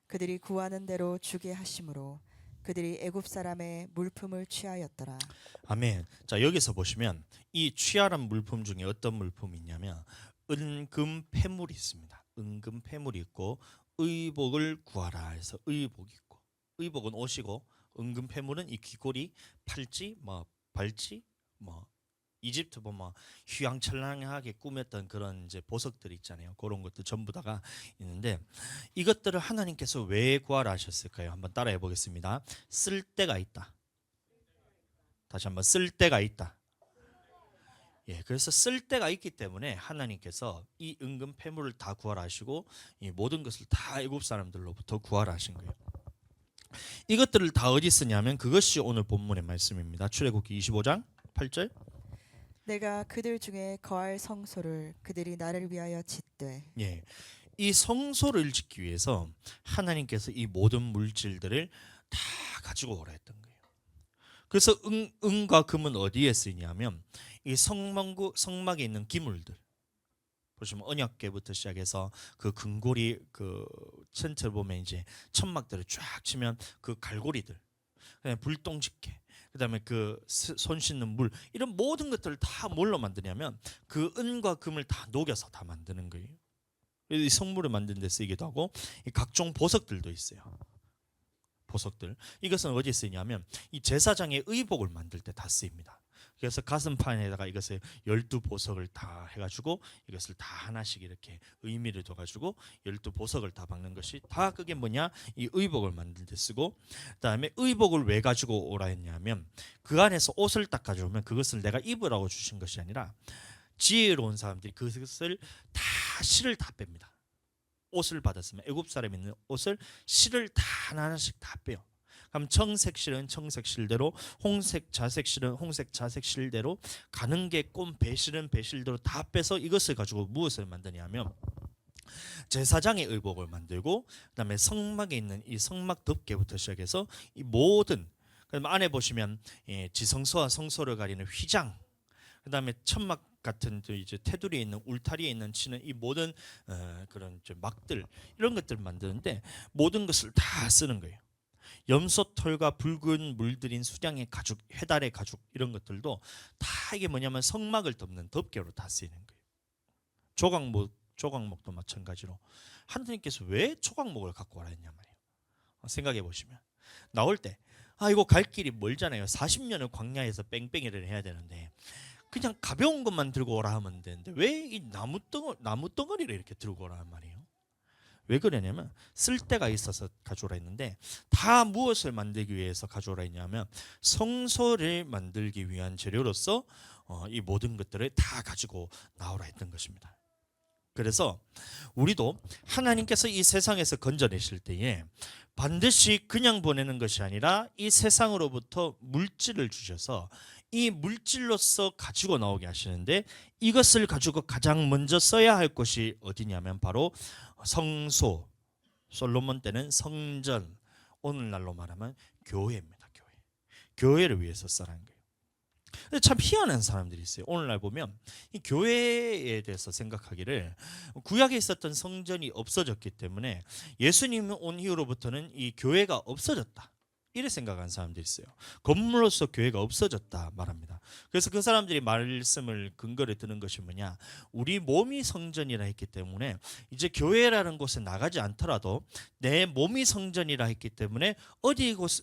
그들이 구하는 대로 주게 하심으로 그들이 애굽 사람의 물품을 취하였더라. 아멘. 자, 여기서 보시면 이 취하란 물품 중에 어떤 물품이 있냐면 은금 패물이 있습니다. 은금 패물이 있고 의복을 구하라 해서 의복이 있고, 의복은 옷이고 은금 패물은 이 귀걸이, 팔찌, 발찌, 이집트 보면 휘황찬란하게 꾸몄던 그런 이제 보석들 있잖아요. 그런 것들 전부 다가 있는데, 이것들을 하나님께서 왜 구하라 하셨을까요? 한번 따라해 보겠습니다. 쓸 데가 있다. 다시 한번 쓸 때가 있다. 예, 그래서 쓸 때가 있기 때문에 하나님께서 이 은금 패물을 다 구하라시고 이 모든 것을 다 애굽 사람들로부터 구하라신 거예요. 이것들을 다 어디 쓰냐면 그것이 오늘 본문의 말씀입니다. 출애굽기 25장 8절. 내가 그들 중에 거할 성소를 그들이 나를 위하여 짓되. 예, 이 성소를 짓기 위해서 하나님께서 이 모든 물질들을 다 가지고 오라 했던 거예요. 그래서 은과 금은 어디에 쓰이냐면 이 성막에 있는 기물들 보시면 언약궤부터 시작해서 그 금고리 그 전체를 보면 이제 천막들을 쫙 치면 그 갈고리들, 그다음에 불똥집게, 그다음에 그 손 씻는 물 이런 모든 것들을 다 뭘로 만드냐면 그 은과 금을 다 녹여서 다 만드는 거예요. 이 성물을 만드는 데 쓰이기도 하고 이 각종 보석들도 있어요. 보석들 이것은 어디에 쓰이냐면 이 제사장의 의복을 만들 때 다 쓰입니다. 그래서 가슴판에다가 이것을 12보석을 다 해가지고 이것을 다 하나씩 이렇게 의미를 둬가지고 12보석을 다 박는 것이 다 그게 뭐냐 이 의복을 만들 때 쓰고, 그다음에 의복을 왜 가지고 오라 했냐면 그 안에서 옷을 딱 가져오면 그것을 내가 입으라고 주신 것이 아니라 지혜로운 사람들이 그것을 다 실을 다 뺍니다. 옷을 받았으면 애굽 사람이 있는 옷을 실을 다 하나씩 다 빼요. 그럼 청색 실은 청색 실대로, 홍색 자색 실은 홍색 자색 실대로, 가는 게 꼼 배실은 배실대로 다 빼서 이것을 가지고 무엇을 만드냐면 제사장의 의복을 만들고, 그다음에 성막에 있는 이 성막 덮개부터 시작해서 이 모든, 그다음 안에 보시면 지성소와 성소를 가리는 휘장, 그다음에 천막 같은 이제 테두리에 있는 울타리에 있는 치는 이 모든 그런 막들 이런 것들을 만드는데 모든 것을 다 쓰는 거예요. 염소 털과 붉은 물들인 수량의 가죽, 해달의 가죽 이런 것들도 다 이게 뭐냐면 성막을 덮는 덮개로 다 쓰이는 거예요. 조각목도 마찬가지로 하나님께서 왜 조각목을 갖고 오라 했냐 말이에요. 생각해 보시면 나올 때 이거 갈 길이 멀잖아요. 40년을 광야에서 뺑뺑이를 해야 되는데 그냥 가벼운 것만 들고 오라 하면 되는데 왜 이 나무 덩어리를 이렇게 들고 오라 말이에요. 왜 그러냐면 쓸 데가 있어서 가져오라 했는데 다 무엇을 만들기 위해서 가져오라 했냐면 성소를 만들기 위한 재료로서 이 모든 것들을 다 가지고 나오라 했던 것입니다. 그래서 우리도 하나님께서 이 세상에서 건져내실 때에 반드시 그냥 보내는 것이 아니라 이 세상으로부터 물질을 주셔서 이 물질로서 가지고 나오게 하시는데 이것을 가지고 가장 먼저 써야 할 곳이 어디냐면 바로 성소, 솔로몬 때는 성전, 오늘날로 말하면 교회입니다. 교회를 위해서 써라는 거예요. 근데 참 희한한 사람들이 있어요. 오늘날 보면 이 교회에 대해서 생각하기를 구약에 있었던 성전이 없어졌기 때문에 예수님이 온 이후로부터는 이 교회가 없어졌다 이렇게 생각하는 사람들이 있어요. 건물로서 교회가 없어졌다 말합니다. 그래서 그 사람들이 말씀을 근거로 드는 것이 뭐냐, 우리 몸이 성전이라 했기 때문에 이제 교회라는 곳에 나가지 않더라도 내 몸이 성전이라 했기 때문에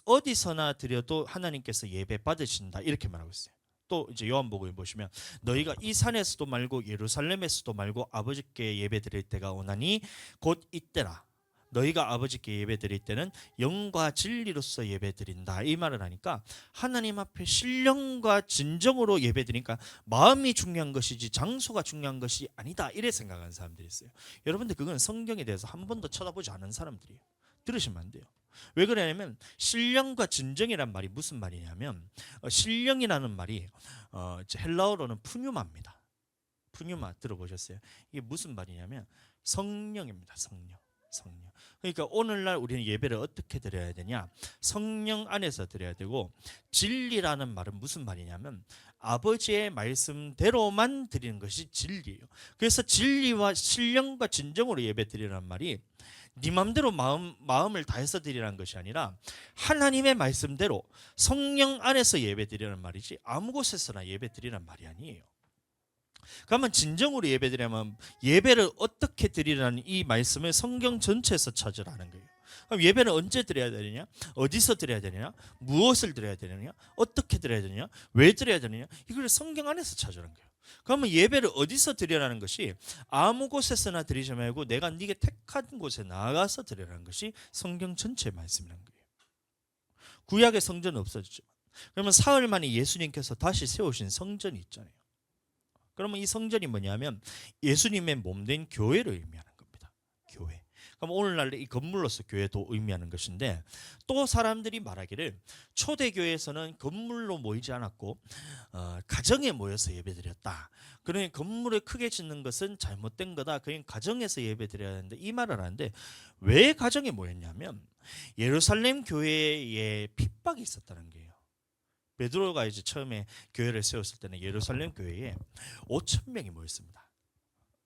어디서나 드려도 하나님께서 예배 받으신다 이렇게 말하고 있어요. 또 이제 요한복음에 보시면 너희가 이 산에서도 말고 예루살렘에서도 말고 아버지께 예배 드릴 때가 오나니 곧 이때라. 너희가 아버지께 예배 드릴 때는 영과 진리로서 예배 드린다 이 말을 하니까 하나님 앞에 신령과 진정으로 예배 드리니까 마음이 중요한 것이지 장소가 중요한 것이 아니다 이래 생각하는 사람들이 있어요. 여러분들 그건 성경에 대해서 한 번도 쳐다보지 않은 사람들이에요. 들으시면 안 돼요. 왜 그러냐면 신령과 진정이란 말이 무슨 말이냐면 신령이라는 말이 헬라어로는 푸뉴마입니다. 푸뉴마 들어보셨어요? 이게 무슨 말이냐면 성령입니다. 성령. 그러니까 오늘날 우리는 예배를 어떻게 드려야 되냐? 성령 안에서 드려야 되고, 진리라는 말은 무슨 말이냐면 아버지의 말씀대로만 드리는 것이 진리예요. 그래서 진리와 신령과 진정으로 예배 드리라는 말이 네 마음대로 마음을 다해서 드리라는 것이 아니라 하나님의 말씀대로 성령 안에서 예배 드리라는 말이지 아무 곳에서나 예배 드리라는 말이 아니에요. 그러면 진정으로 예배드리려면 예배를 어떻게 드리라는 이 말씀을 성경 전체에서 찾으라는 거예요. 그럼 예배는 언제 드려야 되느냐? 어디서 드려야 되느냐? 무엇을 드려야 되느냐? 어떻게 드려야 되느냐? 왜 드려야 되느냐? 이걸 성경 안에서 찾으라는 거예요. 그러면 예배를 어디서 드리라는 것이 아무 곳에서나 드리지 말고 내가 네게 택한 곳에 나가서 드리라는 것이 성경 전체의 말씀이라는 거예요. 구약의 성전은 없어졌죠. 그러면 사흘 만에 예수님께서 다시 세우신 성전이 있잖아요. 그러면 이 성전이 뭐냐면 예수님의 몸된 교회를 의미하는 겁니다. 교회. 그럼 오늘날 이 건물로서 교회도 의미하는 것인데, 또 사람들이 말하기를 초대교회에서는 건물로 모이지 않았고 가정에 모여서 예배드렸다. 그러니 건물을 크게 짓는 것은 잘못된 거다. 그러니 가정에서 예배드려야 하는데, 이 말을 하는데 왜 가정에 모였냐면 예루살렘 교회에 핍박이 있었다는 거예요. 베드로가 이제 처음에 교회를 세웠을 때는 예루살렘 교회에 5천 명이 모였습니다.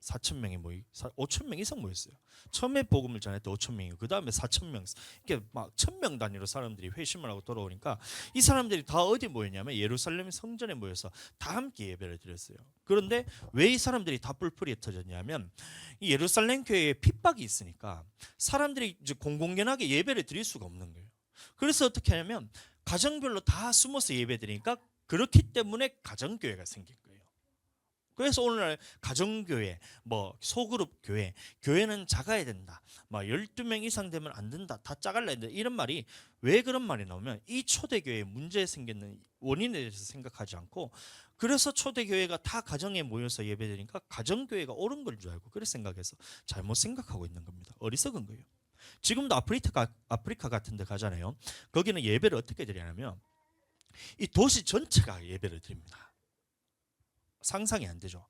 4천 명이 5천 명 이상 모였어요. 처음에 복음을 전할 때 5천 명이고 그 다음에 4천 명, 이렇게 막 1,000명 단위로 사람들이 회심을 하고 돌아오니까 이 사람들이 다 어디 모였냐면 예루살렘 성전에 모여서 다 함께 예배를 드렸어요. 그런데 왜 이 사람들이 다 뿔뿔이 터졌냐면 이 예루살렘 교회에 핍박이 있으니까 사람들이 이제 공공연하게 예배를 드릴 수가 없는 거예요. 그래서 어떻게 하냐면 가정별로 다 숨어서 예배 드리니까, 그렇기 때문에 가정교회가 생긴 거예요. 그래서 오늘날 가정교회, 뭐 소그룹 교회, 교회는 작아야 된다, 막 12명 이상 되면 안 된다, 다 작아야 된다, 이런 말이, 왜 그런 말이 나오면 이 초대교회에 문제 생기는 원인에 대해서 생각하지 않고, 그래서 초대교회가 다 가정에 모여서 예배드리니까 가정교회가 옳은 걸 줄 알고 그렇게 생각해서 잘못 생각하고 있는 겁니다. 어리석은 거예요. 지금도 아프리카 같은 데 가잖아요. 거기는 예배를 어떻게 드리냐면 이 도시 전체가 예배를 드립니다. 상상이 안 되죠.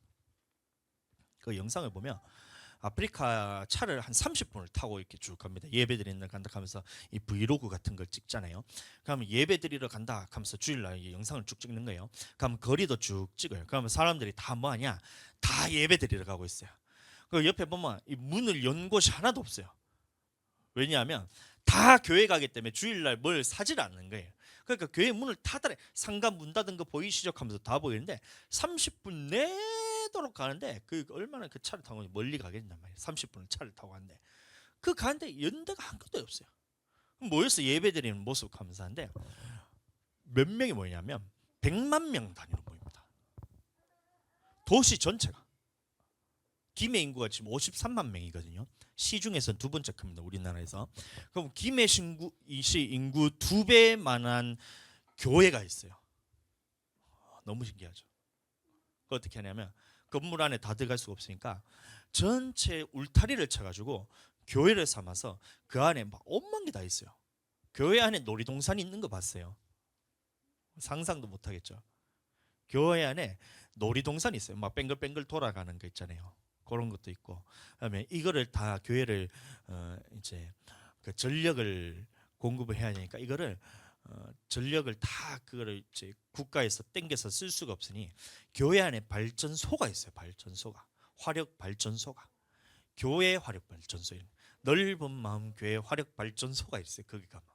그 영상을 보면 아프리카 차를 한 30분을 타고 이렇게 쭉 갑니다. 예배 드리러 간다 하면서 이 브이로그 같은 걸 찍잖아요. 그러면 예배 드리러 간다 하면서 주일날 이 영상을 쭉 찍는 거예요. 그러면 거리도 쭉 찍어요. 그러면 사람들이 다 뭐하냐? 다 예배 드리러 가고 있어요. 그 옆에 보면 이 문을 연 곳이 하나도 없어요. 왜냐하면 다 교회 가기 때문에 주일날 뭘 사질 않는 거예요. 그러니까 교회 문을 닫아래, 상가 문 닫은 거 보이시죠? 하면서 다 보이는데 30분 내도록 가는데, 그 얼마나 그 차를 타고 멀리 가겠냔 말이에요. 30분을 차를 타고 가는데 그 가는데 연대가 한 것도 없어요. 모여서 예배드리는 모습 감사한데, 몇 명이 모이냐면 100만 명 단위로 모입니다. 도시 전체가. 김해 인구가 지금 53만 명이거든요. 시중에서는 두 번째 큽니다. 우리나라에서. 그럼 김해 시 인구 2배만한 교회가 있어요. 너무 신기하죠. 그 어떻게 하냐면 건물 안에 다 들어갈 수가 없으니까 전체 울타리를 쳐가지고 교회를 삼아서 그 안에 막 온만 게 다 있어요. 교회 안에 놀이동산이 있는 거 봤어요? 상상도 못하겠죠. 교회 안에 놀이동산이 있어요. 막 뱅글뱅글 돌아가는 거 있잖아요. 그런 것도 있고, 그다음에 이거를 다 교회를 이제 그 전력을 공급을 해야 되니까 이거를 전력을 다 그거를 이제 국가에서 땡겨서 쓸 수가 없으니 교회 안에 발전소가 있어요. 발전소가, 화력 발전소가, 교회 화력 발전소, 넓은 마음 교회 화력 발전소가 있어요. 거기 가면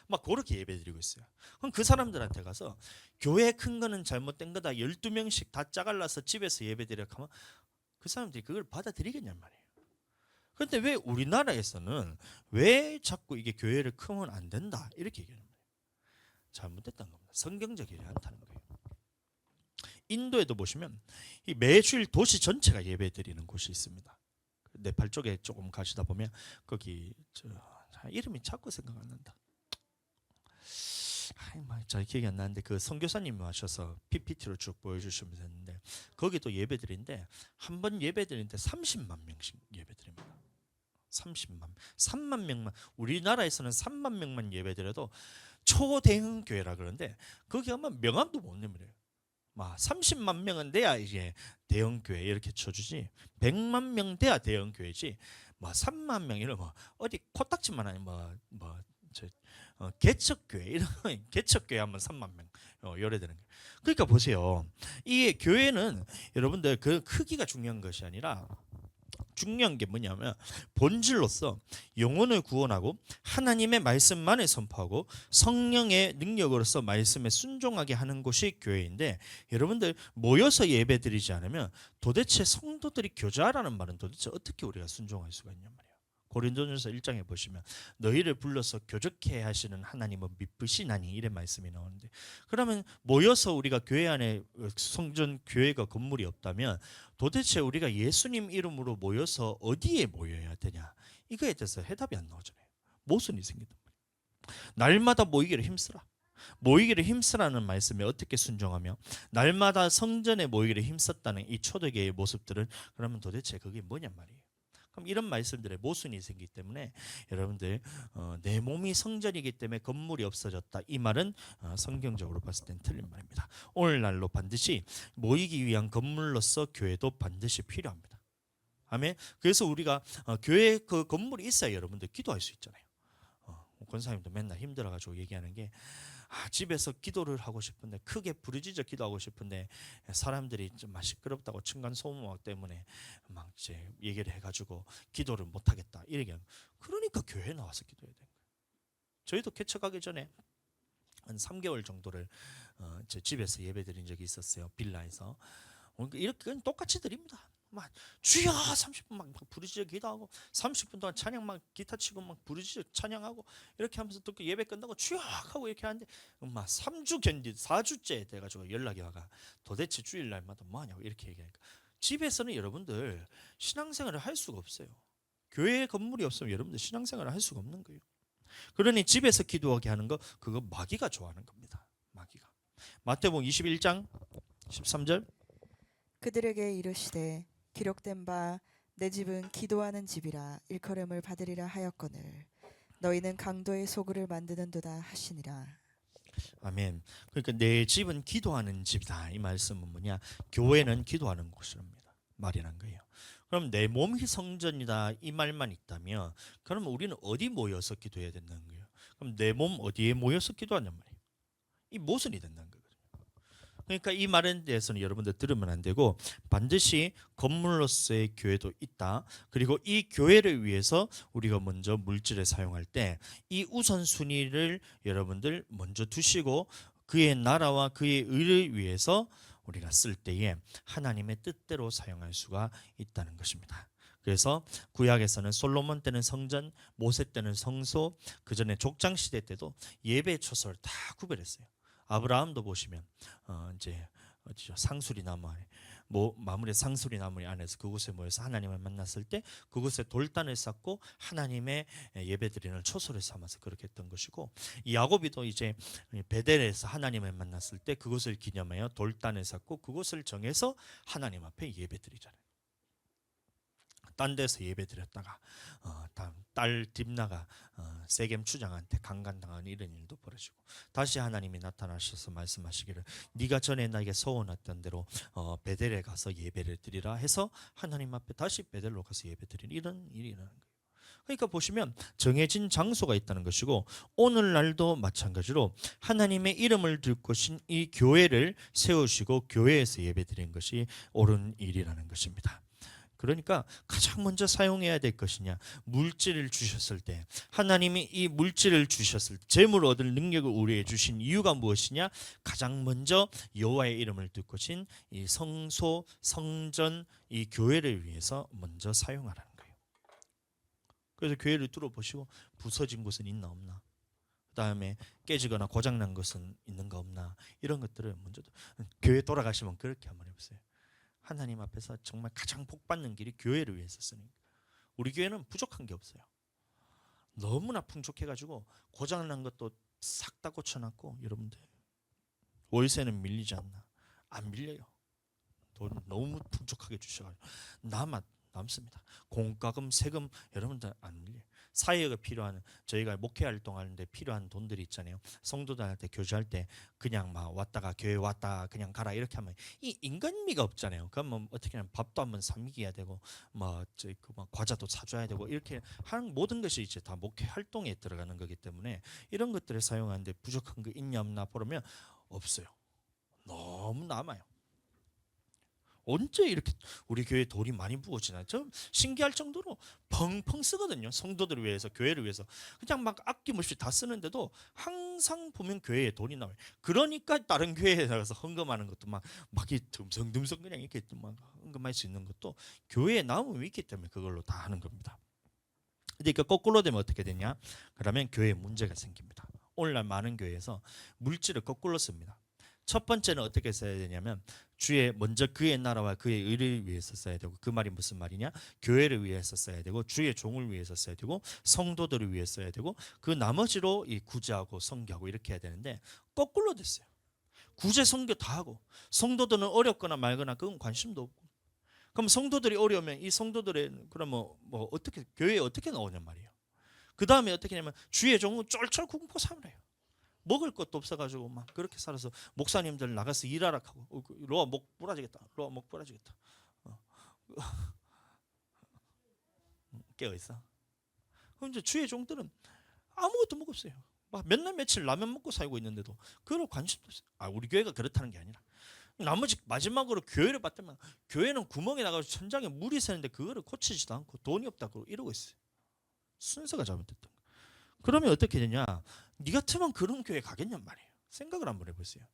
막 그렇게 예배드리고 있어요. 그럼 그 사람들한테 가서 교회 큰 거는 잘못된 거다, 12명씩 다 짜갈라서 집에서 예배드려 하면 그 사람들이 그걸 받아들이겠냔 말이에요. 그런데 왜 우리나라에서는 왜 자꾸 이게 교회를 크면 안 된다 이렇게 얘기하는 거예요? 잘못됐다는 겁니다. 성경적이지 않다는 거예요. 인도에도 보시면 이 매주일 도시 전체가 예배드리는 곳이 있습니다. 네팔 쪽에 조금 가시다 보면 거기 이름이 자꾸 생각 안 난다. 잘 기억이 안 나는데 그 선교사님이 하셔서 PPT로 쭉 보여주시면 되는데, 거기도 예배드리는데 한 번 예배드리는데 30만 명씩 예배드립니다. 3만 명만, 우리나라에서는 3만 명만 예배드려도 초대형 교회라 그러는데 거기 가면 명함도 못 내밀어요. 막 30만 명은 돼야 이제 대형 교회 이렇게 쳐주지, 100만 명 돼야 대형 교회지, 뭐 3만 명 이런 뭐 어디 코딱지만 아니 개척교회 이런 개척교회 하면 3만 명 열애되는 거예요. 그러니까 보세요, 이 교회는 여러분들 그 크기가 중요한 것이 아니라 중요한 게 뭐냐면 본질로서 영혼을 구원하고 하나님의 말씀만을 선포하고 성령의 능력으로서 말씀에 순종하게 하는 곳이 교회인데, 여러분들 모여서 예배드리지 않으면 도대체 성도들이 교제하라는 말은 도대체 어떻게 우리가 순종할 수가 있냔 말이에요. 고린도전서 1장에 보시면 너희를 불러서 교적케 하시는 하나님은 미쁘시나니 이런 말씀이 나오는데, 그러면 모여서 우리가 교회 안에 성전 교회가 건물이 없다면 도대체 우리가 예수님 이름으로 모여서 어디에 모여야 되냐, 이거에 대해서 해답이 안 나오잖아요. 모순이 생긴단 말이에요. 날마다 모이기를 힘쓰라. 모이기를 힘쓰라는 말씀에 어떻게 순종하며 날마다 성전에 모이기를 힘썼다는 이 초대교회의 모습들은 그러면 도대체 그게 뭐냔 말이에요. 그럼 이런 말씀들에 모순이 생기기 때문에 여러분들 내 몸이 성전이기 때문에 건물이 없어졌다, 이 말은 성경적으로 봤을 땐 틀린 말입니다. 오늘날로 반드시 모이기 위한 건물로서 교회도 반드시 필요합니다. 아멘. 그래서 우리가 교회 그 건물이 있어야 여러분들 기도할 수 있잖아요. 권사님도 맨날 힘들어가지고 얘기하는 게 집에서 기도를 하고 싶은데, 크게 부르짖어 기도하고 싶은데 사람들이 좀 시끄럽다고 층간 소음악 때문에 막 이제 얘기를 해가지고 기도를 못 하겠다 이렇게 하면, 그러니까 교회에 나와서 기도해야 되는 거예요. 저희도 개척하기 전에 한 3개월 정도를 제 집에서 예배드린 적이 있었어요. 빌라에서. 이렇게 그냥 똑같이 드립니다. 막 주여 30분 막 부르짖어 기도하고 30분 동안 찬양 막 기타 치고 막 부르짖어 찬양하고 이렇게 하면서 또 예배 끝나고 주여 하고 이렇게 하는데 막 3주 견디 4주째 돼가지고 연락이 와가 도대체 주일날마다 뭐 하냐고 이렇게 얘기하니까, 집에서는 여러분들 신앙생활을 할 수가 없어요. 교회 건물이 없으면 여러분들 신앙생활을 할 수가 없는 거예요. 그러니 집에서 기도하게 하는 거, 그거 마귀가 좋아하는 겁니다. 마귀가. 마태복음 21장 13절, 그들에게 이르시되 기록된 바 내 집은 기도하는 집이라 일컬음을 받으리라 하였거늘 너희는 강도의 소굴을 만드는도다 하시니라. 아멘. 그러니까 내 집은 기도하는 집이다, 이 말씀은 뭐냐, 교회는 기도하는 곳입니다 말이란 거예요. 그럼 내 몸이 성전이다, 이 말만 있다면 그러면 우리는 어디 모여서 기도해야 된다는 거예요. 그럼 내 몸 어디에 모여서 기도하냔 말이에요. 이 모순이 된다는 거거든요. 그러니까 이 말에 대해서는 여러분들 들으면 안 되고, 반드시 건물로서의 교회도 있다. 그리고 이 교회를 위해서 우리가 먼저 물질을 사용할 때 이 우선순위를 여러분들 먼저 두시고 그의 나라와 그의 의를 위해서 우리가 쓸 때에 하나님의 뜻대로 사용할 수가 있다는 것입니다. 그래서 구약에서는 솔로몬 때는 성전, 모세 때는 성소, 그 전에 족장 시대 때도 예배 초소를 다 구별했어요. 아브라함도 보시면 이제 어디죠? 상수리 나무 안에 마무리 상수리 나무 안에서 그곳에 모여서 하나님을 만났을 때 그곳에 돌단을 쌓고 하나님의 예배드리는 초소를 삼아서 그렇게 했던 것이고, 야곱이도 이제 베델에서 하나님을 만났을 때 그곳을 기념하여 돌단을 쌓고 그곳을 정해서 하나님 앞에 예배드리잖아요. 딴 데서 예배드렸다가 딸 딥나가 세겜 추장한테 강간당하는 이런 일도 벌어지고, 다시 하나님이 나타나셔서 말씀하시기를 네가 전에 나에게 소원했던 대로 베델에 가서 예배를 드리라 해서 하나님 앞에 다시 베델로 가서 예배드리는 이런 일이 일어나는 거예요. 그러니까 보시면 정해진 장소가 있다는 것이고, 오늘날도 마찬가지로 하나님의 이름을 들 것인 이 교회를 세우시고 교회에서 예배드리는 것이 옳은 일이라는 것입니다. 그러니까 가장 먼저 사용해야 될 것이냐, 물질을 주셨을 때 하나님이 이 물질을 주셨을 때 재물을 얻을 능력을 우리에게 주신 이유가 무엇이냐, 가장 먼저 여호와의 이름을 들 것인 이 성소, 성전, 이 교회를 위해서 먼저 사용하라는 거예요. 그래서 교회를 뚫어보시고 부서진 곳은 있나 없나, 그 다음에 깨지거나 고장난 것은 있는가 없나, 이런 것들을 먼저 교회 돌아가시면 그렇게 한번 해보세요. 하나님 앞에서 정말 가장 복받는 길이 교회를 위해서 쓰는 거예요. 우리 교회는 부족한 게 없어요. 너무나 풍족해가지고 고장난 것도 싹 다 고쳐놨고, 여러분들 월세는 밀리지 않나, 안 밀려요. 돈 너무 풍족하게 주셔가지고 남습니다. 공과금, 세금 여러분들 안 밀려요. 사회가 필요한, 저희가 목회 활동하는데 필요한 돈들이 있잖아요. 성도들한테 교제할 때 그냥 막 왔다가 교회 왔다 그냥 가라 이렇게 하면 이 인간미가 없잖아요. 그러면 어떻게 하면 밥도 한번 사 먹여야 되고 막 과자도 사줘야 되고 이렇게 하는 모든 것이 이제 다 목회 활동에 들어가는 거기 때문에 이런 것들을 사용하는데 부족한 거 있냐 없나 보면 없어요. 너무 남아요. 언제 이렇게 우리 교회에 돈이 많이 부어지나, 좀 신기할 정도로 펑펑 쓰거든요. 성도들을 위해서, 교회를 위해서 그냥 막 아낌없이 다 쓰는데도 항상 보면 교회에 돈이 나와요. 그러니까 다른 교회에 나가서 헌금하는 것도 막 듬성듬성 그냥 이렇게 막 헌금할 수 있는 것도 교회에 남음이 있기 때문에 그걸로 다 하는 겁니다. 그러니까 거꾸로 되면 어떻게 되냐, 그러면 교회에 문제가 생깁니다. 오늘날 많은 교회에서 물질을 거꾸로 씁니다. 첫 번째는 어떻게 써야 되냐면 주의 먼저 그의 나라와 그의 의를 위해서 써야 되고, 그 말이 무슨 말이냐? 교회를 위해서 써야 되고, 주의 종을 위해서 써야 되고, 성도들을 위해 써야 되고, 그 나머지로 이 구제하고 성교하고 이렇게 해야 되는데 거꾸로 됐어요. 구제 성교 다 하고 성도들은 어렵거나 말거나 그건 관심도 없고, 그럼 성도들이 어려우면 이 성도들의 그럼 뭐 어떻게 교회에 어떻게 나오냔 말이에요. 그 다음에 어떻게 하냐면 주의 종은 쫄쫄 굶고 살아요. 먹을 것도 없어가지고 막 그렇게 살아서 목사님들 나가서 일하라 하고, 로아 목 부러지겠다. 로아 목 부러지겠다. 깨어 있어. 그럼 이제 주의 종들은 아무것도 먹었어요. 막 몇 날 며칠 라면 먹고 살고 있는데도 그걸 관심도 없어요. 우리 교회가 그렇다는 게 아니라 나머지 마지막으로 교회를 봤다면 교회는 구멍에 나가서 천장에 물이 새는데 그거를 고치지도 않고 돈이 없다고 이러고 있어요. 순서가 잘못됐던 거예요. 그러면 어떻게 되냐? 네 같으면 그런 교회 가겠냔 말이에요. 생각을 한번 해보세요.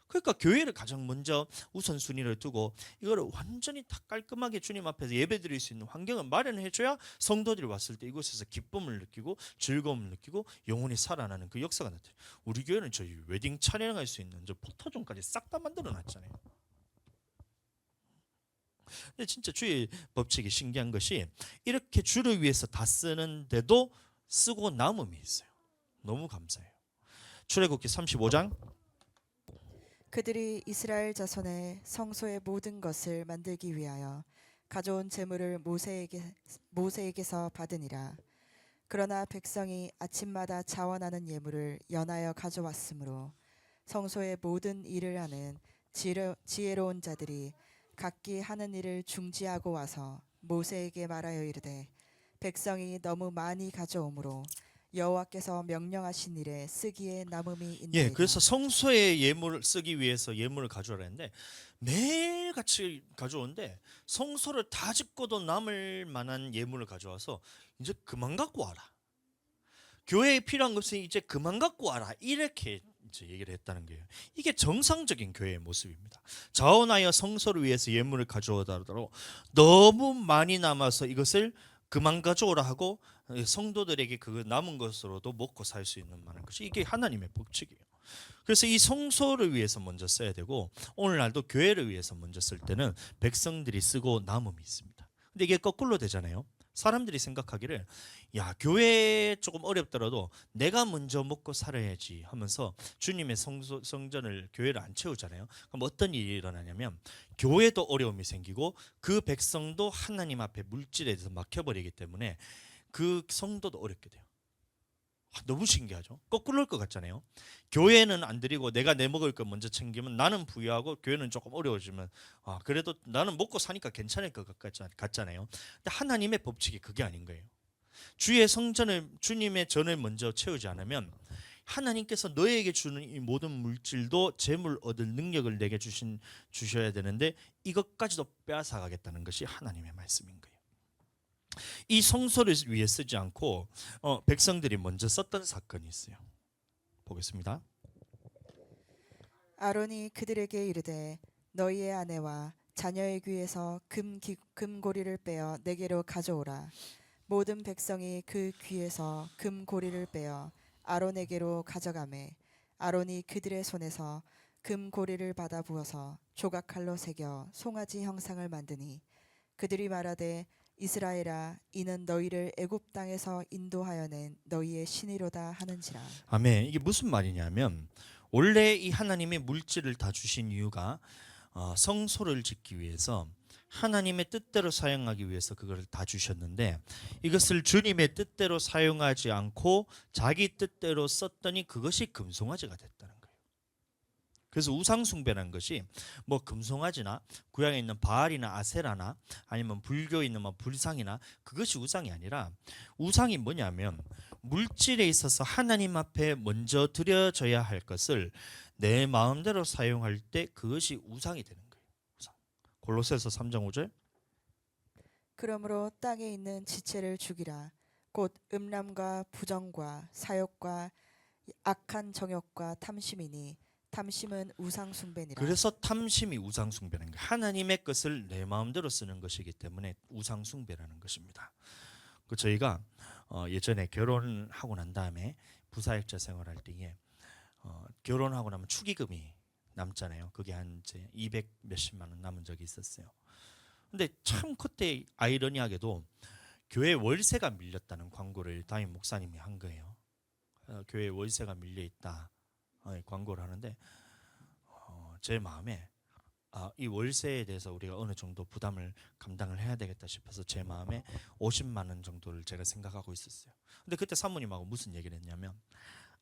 그러니까 교회를 가장 먼저 우선순위를 두고 이거를 완전히 다 깔끔하게 주님 앞에서 예배드릴 수 있는 환경을 마련해줘야 성도들이 왔을 때 이곳에서 기쁨을 느끼고 즐거움을 느끼고 영혼이 살아나는 그 역사가 나타나요. 우리 교회는 저희 웨딩 촬영할 수 있는 저 포토존까지 싹 다 만들어놨잖아요. 근데 진짜 주의 법칙이 신기한 것이 이렇게 주를 위해서 다 쓰는데도 쓰고 남음이 있어요. 너무 감사해요. 출애굽기 35장. 그들이 이스라엘 자손의 성소의 모든 것을 만들기 위하여 가져온 재물을 모세에게서 받으니라. 그러나 백성이 아침마다 자원하는 예물을 연하여 가져왔으므로 성소의 모든 일을 하는 지혜로운 자들이 각기 하는 일을 중지하고 와서 모세에게 말하여 이르되, 백성이 너무 많이 가져오므로 여호와께서 명령하신 일에 쓰기에 남음이 있나이다. 그래서 성소에 예물을 쓰기 위해서 예물을 가져오라 했는데 매일 같이 가져오는데 성소를 다 짓고도 남을 만한 예물을 가져와서 이제 그만 갖고 와라. 교회에 필요한 것은 이제 그만 갖고 와라. 이렇게 이제 얘기를 했다는 거예요. 이게 정상적인 교회의 모습입니다. 자원하여 성소를 위해서 예물을 가져오더라도 너무 많이 남아서 이것을 그만 가져오라 하고 성도들에게 그 남은 것으로도 먹고 살 수 있는 만한 것이 이게 하나님의 법칙이에요. 그래서 이 성소를 위해서 먼저 써야 되고 오늘날도 교회를 위해서 먼저 쓸 때는 백성들이 쓰고 남음이 있습니다. 근데 이게 거꾸로 되잖아요. 사람들이 생각하기를 교회 조금 어렵더라도 내가 먼저 먹고 살아야지 하면서 주님의 성전을 교회를 안 채우잖아요. 그럼 어떤 일이 일어나냐면 교회도 어려움이 생기고 그 백성도 하나님 앞에 물질에 대해서 막혀버리기 때문에 그 성도도 어렵게 돼요. 너무 신기하죠? 거꾸로일 것 같잖아요. 교회는 안 드리고 내가 내 먹을 거 먼저 챙기면 나는 부유하고 교회는 조금 어려워지면 그래도 나는 먹고 사니까 괜찮을 것 같잖아요. 근데 하나님의 법칙이 그게 아닌 거예요. 주의 성전을 주님의 전을 먼저 채우지 않으면 하나님께서 너에게 주는 이 모든 물질도 재물 얻을 능력을 내게 주셔야 되는데 이것까지도 빼앗아 가겠다는 것이 하나님의 말씀인 거예요. 이 성소를 위해 쓰지 않고 백성들이 먼저 썼던 사건이 있어요. 보겠습니다. 아론이 그들에게 이르되, 너희의 아내와 자녀의 귀에서 금고리를 빼어 내게로 가져오라. 모든 백성이 그 귀에서 금고리를 빼어 아론에게로 가져가매 아론이 그들의 손에서 금고리를 받아 부어서 조각칼로 새겨 송아지 형상을 만드니 그들이 말하되, 이스라엘아, 이는 너희를 애굽 땅에서 인도하여 낸 너희의 신이로다 하는지라. 아멘. 이게 무슨 말이냐면 원래 이 하나님의 물질을 다 주신 이유가 성소를 짓기 위해서 하나님의 뜻대로 사용하기 위해서 그걸 다 주셨는데 이것을 주님의 뜻대로 사용하지 않고 자기 뜻대로 썼더니 그것이 금송아지가 됐다는 거예요. 그래서 우상숭배라는 것이 뭐 금송아지나 구약에 있는 바알이나 아세라나 아니면 불교에 있는 뭐 불상이나 그것이 우상이 아니라 우상이 뭐냐면 물질에 있어서 하나님 앞에 먼저 드려져야 할 것을 내 마음대로 사용할 때 그것이 우상이 되는 거예요. 우상. 골로새서 3장 5절. 그러므로 땅에 있는 지체를 죽이라. 곧 음란과 부정과 사욕과 악한 정욕과 탐심이니 탐심은 우상 숭배니라. 그래서 탐심이 우상 숭배라는 거예요. 하나님의 것을 내 마음대로 쓰는 것이기 때문에 우상 숭배라는 것입니다. 그 저희가 예전에 결혼하고 난 다음에 부사역자 생활할 때에 결혼하고 나면 축의금이 남잖아요. 그게 한 이제 200 몇십만 원 남은 적이 있었어요. 근데 참 그때 아이러니하게도 교회 월세가 밀렸다는 광고를 담임 목사님이 한 거예요. 교회 월세가 밀려 있다 광고를 하는데 제 마음에 이 월세에 대해서 우리가 어느 정도 부담을 감당을 해야 되겠다 싶어서 제 마음에 50만 원 정도를 제가 생각하고 있었어요. 근데 그때 사모님하고 무슨 얘기를 했냐면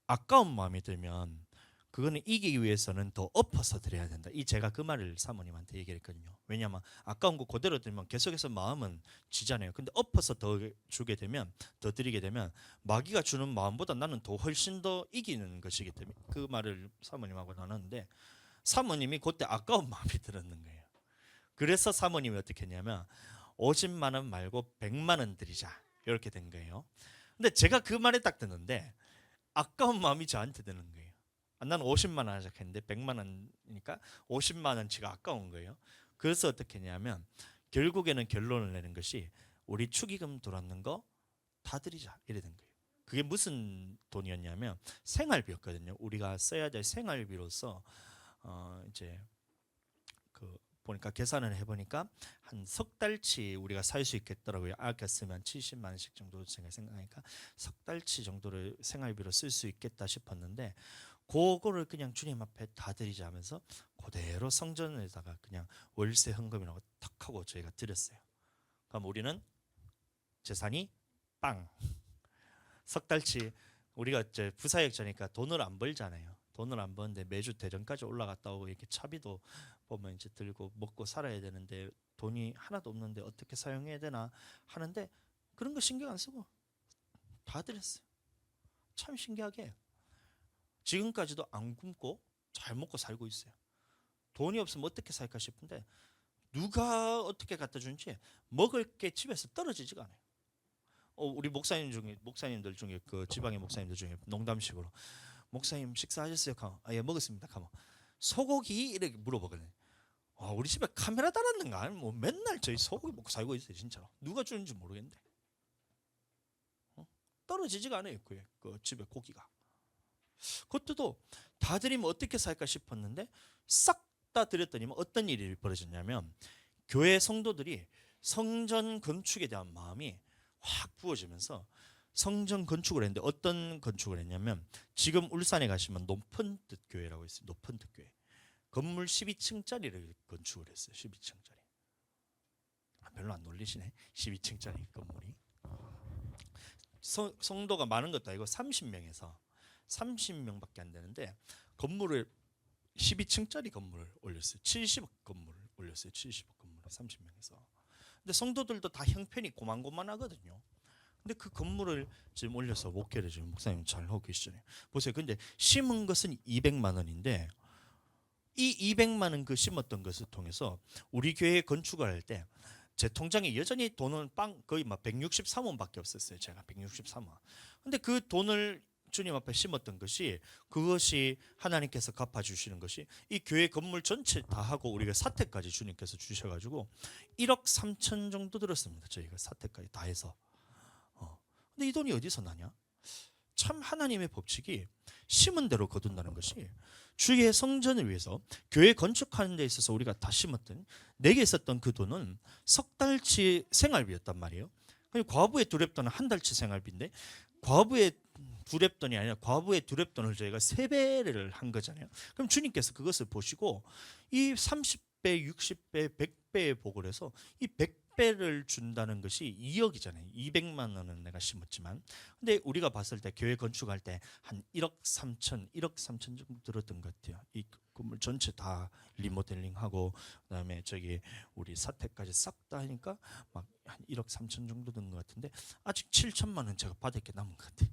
아까운 마음이 들면 그거는 이기기 위해서는 더 엎어서 드려야 된다. 제가 그 말을 사모님한테 얘기를 했거든요. 왜냐하면 아까운 거 그대로 들면 계속해서 마음은 지잖아요. 근데 엎어서 더 주게 되면, 더 드리게 되면 마귀가 주는 마음보다 나는 더 훨씬 더 이기는 것이기 때문에 그 말을 사모님하고 나눴는데 사모님이 그때 아까운 마음이 들었는 거예요. 그래서 사모님이 어떻게 했냐면 50만 원 말고 100만 원 드리자 이렇게 된 거예요. 근데 제가 그 말에 딱 듣는데 아까운 마음이 저한테 드는 거예요. 나는 50만 원 하자 했는데 100만 원이니까 50만 원치가 아까운 거예요. 그래서 어떻게 했냐면 결국에는 결론을 내는 것이 우리 축의금 들어왔는 거 다 드리자 이래 된 거예요. 그게 무슨 돈이었냐면 생활비였거든요. 우리가 써야 될 생활비로서 이제 그 보니까 계산을 해보니까 한 석 달치 우리가 살 수 있겠더라고요. 아꼈으면 70만 원씩 정도 제가 생각하니까 석 달치 정도를 생활비로 쓸 수 있겠다 싶었는데 그거를 그냥 주님 앞에 다 드리자 하면서 그대로 성전에다가 그냥 월세 헌금이라고 탁 하고 저희가 드렸어요. 그럼 우리는 재산이 빵. 석 달치 우리가 이제 부사역자니까 돈을 안 벌잖아요. 돈을 안 버는데 매주 대전까지 올라갔다 오고 이렇게 차비도 보면 이제 들고 먹고 살아야 되는데 돈이 하나도 없는데 어떻게 사용해야 되나 하는데 그런 거 신경 안 쓰고 다 드렸어요. 참 신기하게 지금까지도 안 굶고 잘 먹고 살고 있어요. 돈이 없으면 어떻게 살까 싶은데 누가 어떻게 갖다 주는지 먹을 게 집에서 떨어지지가 않아요. 우리 목사님들 중에 그 지방의 목사님들 중에 농담식으로 목사님 식사하셨어요? 가면 예 먹었습니다. 가면 소고기 이렇게 물어보거든요. 우리 집에 카메라 달았는가? 뭐 맨날 저희 소고기 먹고 살고 있어요. 진짜로 누가 주는지 모르겠는데 떨어지지가 않아요. 그 집에 고기가. 그것도 다 드리면 어떻게 살까 싶었는데 싹 다 드렸더니 어떤 일이 벌어졌냐면 교회 성도들이 성전 건축에 대한 마음이 확 부어지면서 성전 건축을 했는데 어떤 건축을 했냐면 지금 울산에 가시면 높은 뜻 교회라고 있어요. 높은 뜻 교회. 건물 12층짜리를 건축을 했어요. 12층짜리. 별로 안 놀리시네. 12층짜리 건물이. 성도가 많은 것도 아니고 30명에서 30명밖에 안 되는데 건물을 12층짜리 건물을 올렸어요. 70억 건물을 올렸어요. 70억 건물을 30명에서. 근데 성도들도 다 형편이 고만고만하거든요. 근데 그 건물을 지금 올려서 목회를 지금 목사님 잘 하고 계시잖아요. 보세요. 근데 심은 것은 200만 원인데 이 200만 원 그 심었던 것을 통해서 우리 교회 건축을 할 때 제 통장에 여전히 돈은 거의 막 163원밖에 없었어요. 제가 163원. 근데 그 돈을 주님 앞에 심었던 것이 그것이 하나님께서 갚아주시는 것이 이 교회 건물 전체 다 하고 우리가 사택까지 주님께서 주셔가지고 1억 3천 정도 들었습니다. 저희가 사택까지 다 해서. 근데 이 돈이 어디서 나냐? 참 하나님의 법칙이 심은 대로 거둔다는 것이 주의 성전을 위해서 교회 건축하는 데 있어서 우리가 다 심었던 내게 있었던 그 돈은 석 달치 생활비였단 말이에요. 과부의 두랩돈은 한 달치 생활비인데 과부의 두랩돈이 아니라 과부의 두랩돈을 저희가 3배를 한 거잖아요. 그럼 주님께서 그것을 보시고 이 30배, 60배, 100배에 복을 해서 이 100배를 준다는 것이 2억이잖아요. 200만 원은 내가 심었지만 근데 우리가 봤을 때 교회 건축할 때 한 1억 3천 정도 들었던 것 같아요. 이 건물 전체 다 리모델링하고 그다음에 저기 우리 사택까지 싹 다 하니까 막 한 1억 3천 정도 든 것 같은데 아직 7천만 원 제가 받을 게 남은 것 같아요.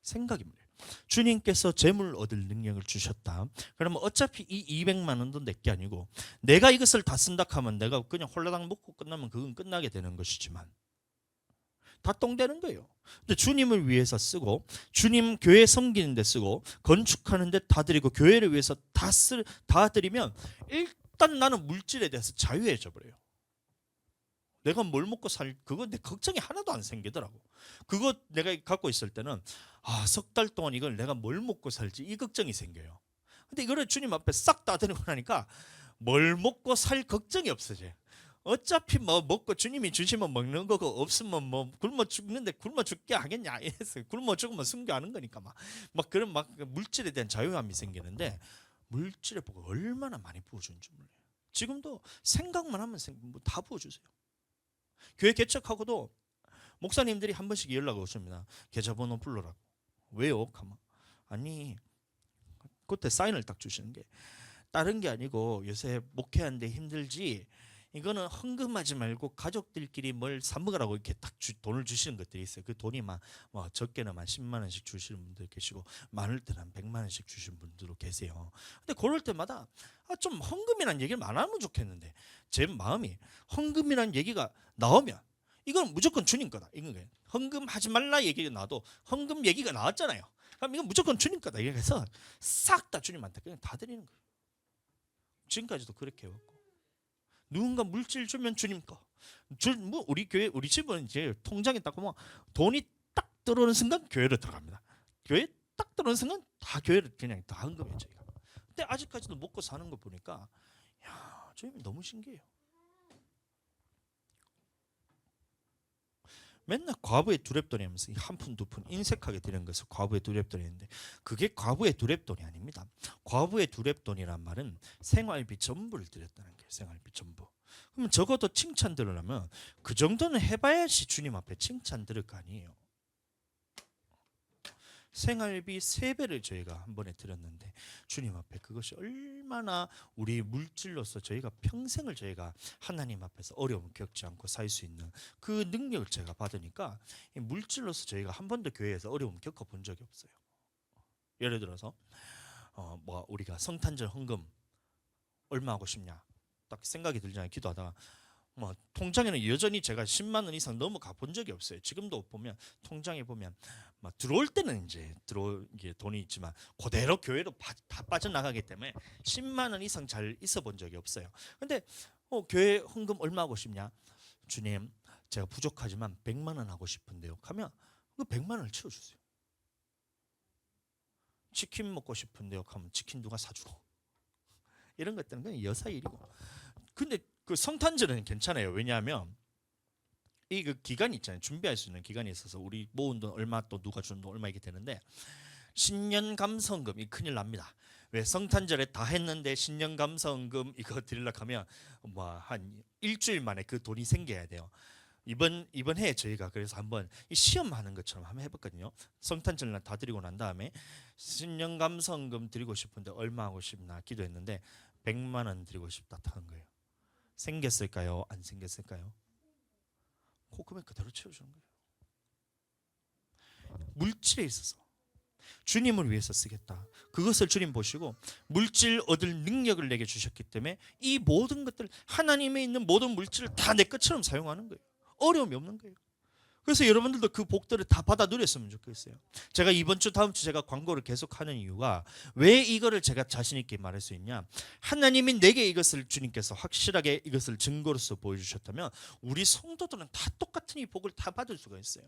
생각입니다. 주님께서 재물 얻을 능력을 주셨다. 그러면 어차피 이 200만 원도 내게 아니고 내가 이것을 다 쓴다 하면 내가 그냥 홀라당 먹고 끝나면 그건 끝나게 되는 것이지만 다 똥되는 거예요. 근데 주님을 위해서 쓰고 주님 교회 섬기는 데 쓰고 건축하는 데 다 드리고 교회를 위해서 다 드리면 일단 나는 물질에 대해서 자유해져 버려요. 내가 뭘 먹고 살 그거 내 걱정이 하나도 안 생기더라고. 그거 내가 갖고 있을 때는 석 달 동안 이걸 내가 뭘 먹고 살지 이 걱정이 생겨요. 근데 이거를 주님 앞에 싹 다 드리고 나니까 뭘 먹고 살 걱정이 없어져요. 어차피 뭐 먹고 주님이 주시면 먹는 거고 없으면 뭐 굶어 죽는데 굶어 죽게 하겠냐 이래서 굶어 죽으면 순교하는 거니까 막 그런 막 물질에 대한 자유함이 생기는데 물질에 보고 얼마나 많이 부어주는 줄 몰라요. 지금도 생각만 하면 다 부어주세요. 교회 개척하고도 목사님들이 한 번씩 연락 오십니다. 계좌번호 불러라고. 왜요? 가만. 아니 그때 사인을 딱 주시는 게 다른 게 아니고 요새 목회하는데 힘들지 이거는 헌금하지 말고 가족들끼리 뭘 사 먹으라고 이렇게 딱 돈을 주시는 것들이 있어요. 그 돈이 뭐 적게는 10만 원씩 주시는 분들 계시고 많을 때는 한 100만 원씩 주시는 분들도 계세요. 근데 그럴 때마다 좀 헌금이라는 얘기를 안 하면 좋겠는데 제 마음이 헌금이라는 얘기가 나오면 이건 무조건 주님 거다. 이건 거예요. 헌금하지 말라 얘기가 나도 헌금 얘기가 나왔잖아요. 그럼 이건 무조건 주님 거다. 이래서 싹 다 주님한테 그냥 다 드리는 거예요. 지금까지도 그렇게 해왔고 누군가 물질 주면 주님 거. 뭐 우리 교회 우리 집은 이제 통장에 딱 보면 돈이 딱 들어오는 순간 교회로 들어갑니다. 교회 딱 들어오는 순간 다 교회를 그냥 다 헌금해요 저희가. 근데 아직까지도 먹고 사는 거 보니까 야 주님이 너무 신기해요. 맨날 과부의 두랩돈이 하면서 한 푼 두 푼 인색하게 드리는 것을 과부의 두랩돈이 했는데 그게 과부의 두랩돈이 아닙니다. 과부의 두랩돈이란 말은 생활비 전부를 드렸다는 거예요. 생활비 전부. 그러면 적어도 칭찬 들으려면 그 정도는 해봐야지 주님 앞에 칭찬 들을 거 아니에요. 생활비 3배를 저희가 한 번에 드렸는데 주님 앞에 그것이 얼마나 우리 물질로서 저희가 평생을 저희가 하나님 앞에서 어려움 겪지 않고 살 수 있는 그 능력을 제가 받으니까 물질로서 저희가 한 번도 교회에서 어려움 겪어본 적이 없어요. 예를 들어서 뭐 우리가 성탄절 헌금 얼마 하고 싶냐 딱 생각이 들잖아요. 기도하다가 뭐 통장에는 여전히 제가 10만 원 이상 넘어가 본 적이 없어요. 지금도 보면 통장에 보면 막 들어올 때는 이제 이게 돈이 있지만 그대로 교회로 다 빠져나가기 때문에 10만 원 이상 잘 있어 본 적이 없어요. 근데 교회 헌금 얼마 하고 싶냐? 주님 제가 부족하지만 100만 원 하고 싶은데요. 하면 그 100만 원을 채워주세요. 치킨 먹고 싶은데요. 하면 치킨 누가 사주고 이런 것들은 그냥 여사 일이고. 근데 그 성탄절은 괜찮아요. 왜냐하면 이 그 기간이 있잖아요. 준비할 수 있는 기간이 있어서 우리 모은 돈 얼마 또 누가 준 돈 얼마 이게 되는데 신년 감성금이 큰일 납니다. 왜 성탄절에 다 했는데 신년 감성금 이거 드리려고 하면 뭐 한 일주일 만에 그 돈이 생겨야 돼요. 이번 해에 저희가 그래서 한번 시험하는 것처럼 한번 해봤거든요. 성탄절날 다 드리고 난 다음에 신년 감성금 드리고 싶은데 얼마 하고 싶나 기도했는데 100만 원 드리고 싶다 하는 거예요. 생겼을까요? 안 생겼을까요? 그 금액 그대로 채워주는 거예요. 물질에 있어서 주님을 위해서 쓰겠다. 그것을 주님 보시고 물질 얻을 능력을 내게 주셨기 때문에 이 모든 것들 하나님에 있는 모든 물질을 다 내 것처럼 사용하는 거예요. 어려움이 없는 거예요. 그래서 여러분들도 그 복들을 다 받아 누렸으면 좋겠어요. 제가 이번 주 다음 주 제가 광고를 계속하는 이유가 왜 이거를 제가 자신 있게 말할 수 있냐? 하나님이 내게 이것을 주님께서 확실하게 이것을 증거로서 보여주셨다면 우리 성도들은 다 똑같은 이 복을 다 받을 수가 있어요.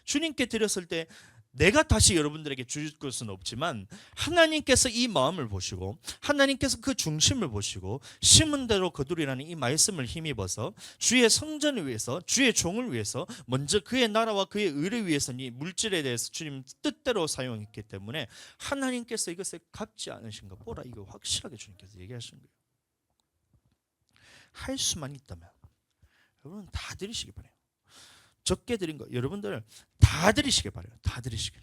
주님께 드렸을 때 내가 다시 여러분들에게 줄 것은 없지만 하나님께서 이 마음을 보시고 하나님께서 그 중심을 보시고 심은 대로 거두리라는 이 말씀을 힘입어서 주의 성전을 위해서 주의 종을 위해서 먼저 그의 나라와 그의 의를 위해서 이 물질에 대해서 주님 뜻대로 사용했기 때문에 하나님께서 이것을 갚지 않으신 거 보라. 이거 확실하게 주님께서 얘기하신 거예요. 할 수만 있다면 여러분 다 드리시기 바래요. 적게 드린 거 여러분들 다 드리시길 바래요. 다 드리시길.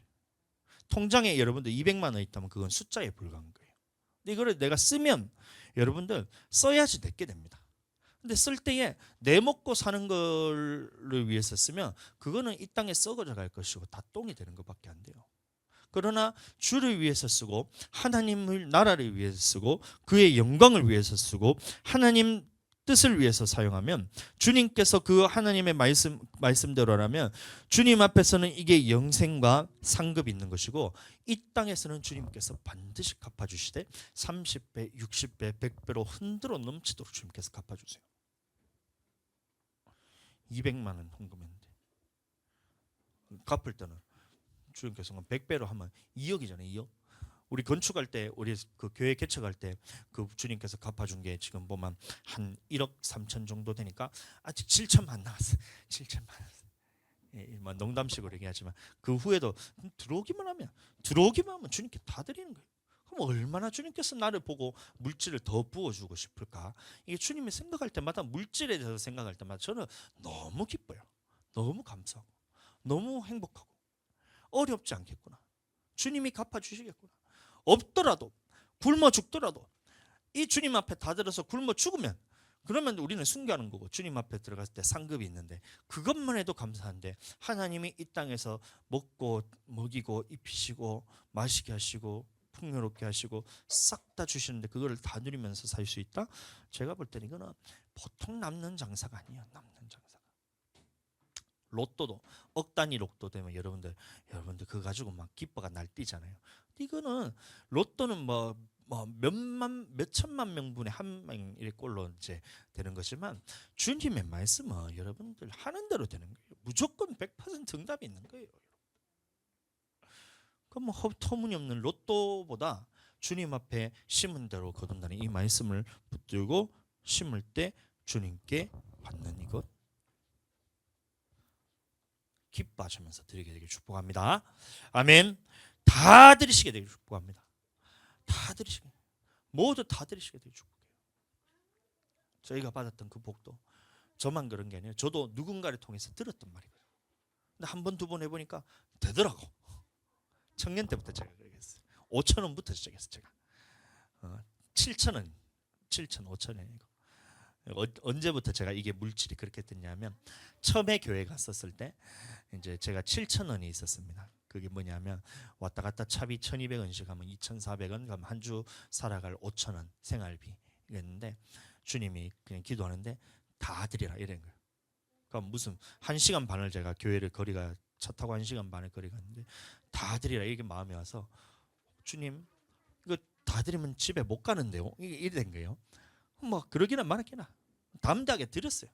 통장에 여러분들 200만 원 있다면 그건 숫자에 불과한 거예요. 근데 이거를 내가 쓰면 여러분들 써야지 내게 됩니다. 근데 쓸 때에 내 먹고 사는 거를 위해서 쓰면 그거는 이 땅에 썩어져 갈 것이고 다 똥이 되는 것밖에 안 돼요. 그러나 주를 위해서 쓰고 하나님을 나라를 위해서 쓰고 그의 영광을 위해서 쓰고 하나님 뜻을 위해서 사용하면 주님께서 그 하나님의 말씀대로라면 주님 앞에서는 이게 영생과 상급이 있는 것이고 이 땅에서는 주님께서 반드시 갚아주시되 30배, 60배, 100배로 흔들어 넘치도록 주님께서 갚아주세요. 200만 원 헌금했는데 갚을 때는 주님께서 100배로 하면 2억이잖아요. 2억. 우리 건축할 때, 우리 그 교회 개척할 때 그 주님께서 갚아준 게 지금 보면 한 1억 3천 정도 되니까 아직 7천만 남았어요. 7천만. 예, 뭐 농담식으로 얘기하지만 그 후에도 들어오기만 하면 주님께 다 드리는 거예요. 그럼 얼마나 주님께서 나를 보고 물질을 더 부어주고 싶을까? 이게 주님이 생각할 때마다, 물질에 대해서 생각할 때마다 저는 너무 기뻐요. 너무 감사하고 너무 행복하고, 어렵지 않겠구나, 주님이 갚아주시겠구나. 없더라도, 굶어 죽더라도 이 주님 앞에 다 들어서 굶어 죽으면, 그러면 우리는 순교하는 거고, 주님 앞에 들어갔을 때 상급이 있는데 그것만 해도 감사한데, 하나님이 이 땅에서 먹고 먹이고 입히시고 마시게 하시고 풍요롭게 하시고 싹 다 주시는데 그거를 다 누리면서 살 수 있다? 제가 볼 때는 이거는 보통 남는 장사가 아니에요. 남는 장사가. 로또도 억 단위 로또 되면 여러분들 그거 가지고 막 기뻐가 날뛰잖아요. 이거는 로또는 뭐 몇 천만 명분의 한 명의 꼴로 이제 되는 거지만, 주님의 말씀은 여러분들 하는 대로 되는 거예요. 무조건 100% 응답이 있는 거예요. 그럼 뭐 터무니없는 로또보다 주님 앞에 심은 대로 거둔다는 이 말씀을 붙들고 심을 때 주님께 받는 이것, 기뻐하시면서 드리게 되길 축복합니다. 아멘. 다 드리시게 되길 축복합니다. 다 드리시게, 모두 다 드리시게 되길 축복해요. 저희가 받았던 그 복도 저만 그런 게 아니에요. 저도 누군가를 통해서 들었던 말이거든요. 근데 한 번, 두 번 해보니까 되더라고. 청년 때부터 제가 그러겠어요. 5천 원부터 시작했어요. 제가 7천 원, 5천 원이고. 언제부터 제가 이게 물질이 그렇게 됐냐면, 처음에 교회 갔었을 때 이제 제가 7천 원이 있었습니다. 그게 뭐냐면, 왔다 갔다 차비 1,200원씩 하면 2,400원, 그럼 한 주 살아갈 5천 원 생활비 이랬는데, 주님이 그냥 기도하는데 다 드리라 이런 거예요. 그럼 무슨 1시간 반을 제가 교회를 거리가 차 타고 1시간 반을 거리 갔는데 다 드리라 이게 마음이 와서, 주님 이거 다 드리면 집에 못 가는데요. 이게 된 거예요. 뭐 그러기나 말았기나 담대하게 드렸어요.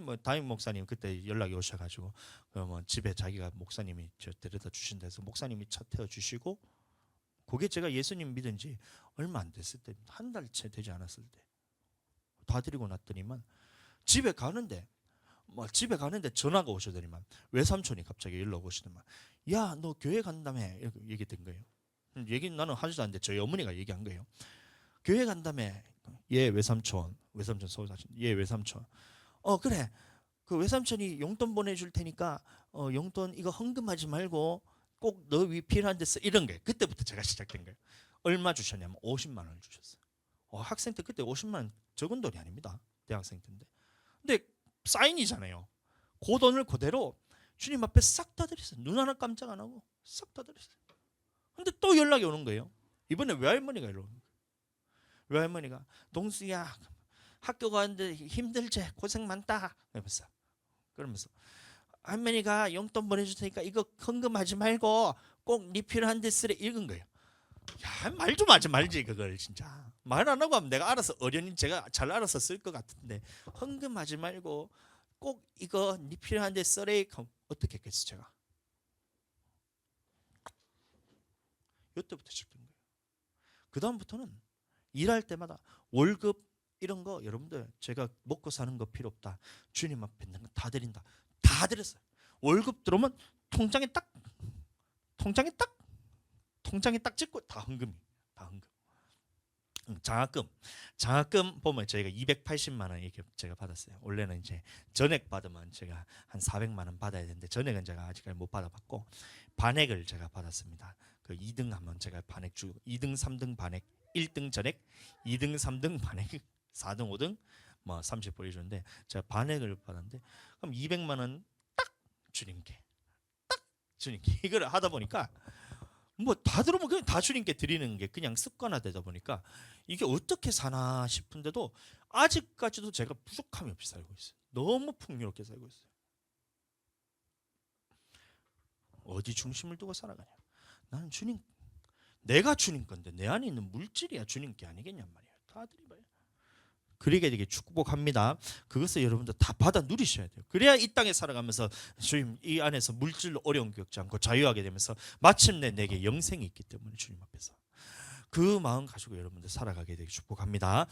뭐 담임 목사님 그때 연락이 오셔가지고, 뭐 집에 자기가 목사님이 저 데려다 주신다 해서 목사님이 차 태워 주시고, 그게 제가 예수님 믿은 지 얼마 안 됐을 때, 한 달 채 되지 않았을 때 다 드리고 났더니만 집에 가는데 전화가 오셔더니만, 외삼촌이 갑자기 연락 오시더만, 야 너 교회 간다며, 이렇게 얘기된 거예요. 얘기 나는 하지도 않는데 저희 어머니가 얘기한 거예요. 교회 간다며. 예 외삼촌 서울 사신 예 외삼촌. 그래, 그 외삼촌이 용돈 보내줄 테니까 용돈 이거 헌금하지 말고 꼭 너 위 필요한 데 써, 이런 거예요. 그때부터 제가 시작된 거예요. 얼마 주셨냐면 50만 원을 주셨어요. 학생 때 그때 50만 원 적은 돈이 아닙니다. 대학생 때인데. 근데 사인이잖아요. 그 돈을 그대로 주님 앞에 싹 다 드렸어요. 눈 하나 깜짝 안 하고 싹 다 드렸어요. 근데 또 연락이 오는 거예요. 이번에 외할머니가 연락 오는 거예요. 외할머니가, 동수야 학교 가는데 힘들지, 고생 많다 그러면서 할머니가 용돈 보내줄 테니까 이거 헌금하지 말고 꼭 네 필요한 데 쓰래, 읽은 거예요. 야, 말 좀 하지 말지. 그걸 진짜 말 안 하고 하면 내가 알아서, 어련히 제가 잘 알아서 쓸 것 같은데, 헌금하지 말고 꼭 이거 네 필요한 데 써래. 어떻게 했겠어 제가. 이때부터 시작된 거예요. 그 다음부터는 일할 때마다 월급 이런 거, 여러분들 제가 먹고 사는 거 필요 없다, 주님 앞에 있는 거 다 드린다, 다 드렸어요. 월급 들어오면 통장에 딱 찍고 다 헌금. 장학금 보면 저희가 280만 원 이렇게 제가 받았어요. 원래는 이제 전액 받으면 제가 한 400만 원 받아야 되는데, 전액은 제가 아직까지 못 받아봤고, 반액을 제가 받았습니다. 그 2등 하면 제가 반액 주고, 2등 3등 반액, 1등 전액, 2등 3등 반액, 4등 5등 뭐 30% 주는데, 제가 반액을 받았는데, 그럼 200만 원 딱 주님께 이걸 하다 보니까 뭐 다 들어오면 그냥 다 주님께 드리는 게 그냥 습관화되다 보니까, 이게 어떻게 사나 싶은데도 아직까지도 제가 부족함이 없이 살고 있어요. 너무 풍요롭게 살고 있어요. 어디 중심을 두고 살아가냐. 나는 주님, 내가 주님 건데 내 안에 있는 물질이야 주님 게 아니겠냔 말이에요. 다 드려봐요. 그러게 되게 축복합니다. 그것을 여러분들 다 받아 누리셔야 돼요. 그래야 이 땅에 살아가면서 주님 이 안에서 물질로 어려움 겪지 않고 자유하게 되면서 마침내 내게 영생이 있기 때문에 주님 앞에서 그 마음 가지고 여러분들 살아가게 되게 축복합니다.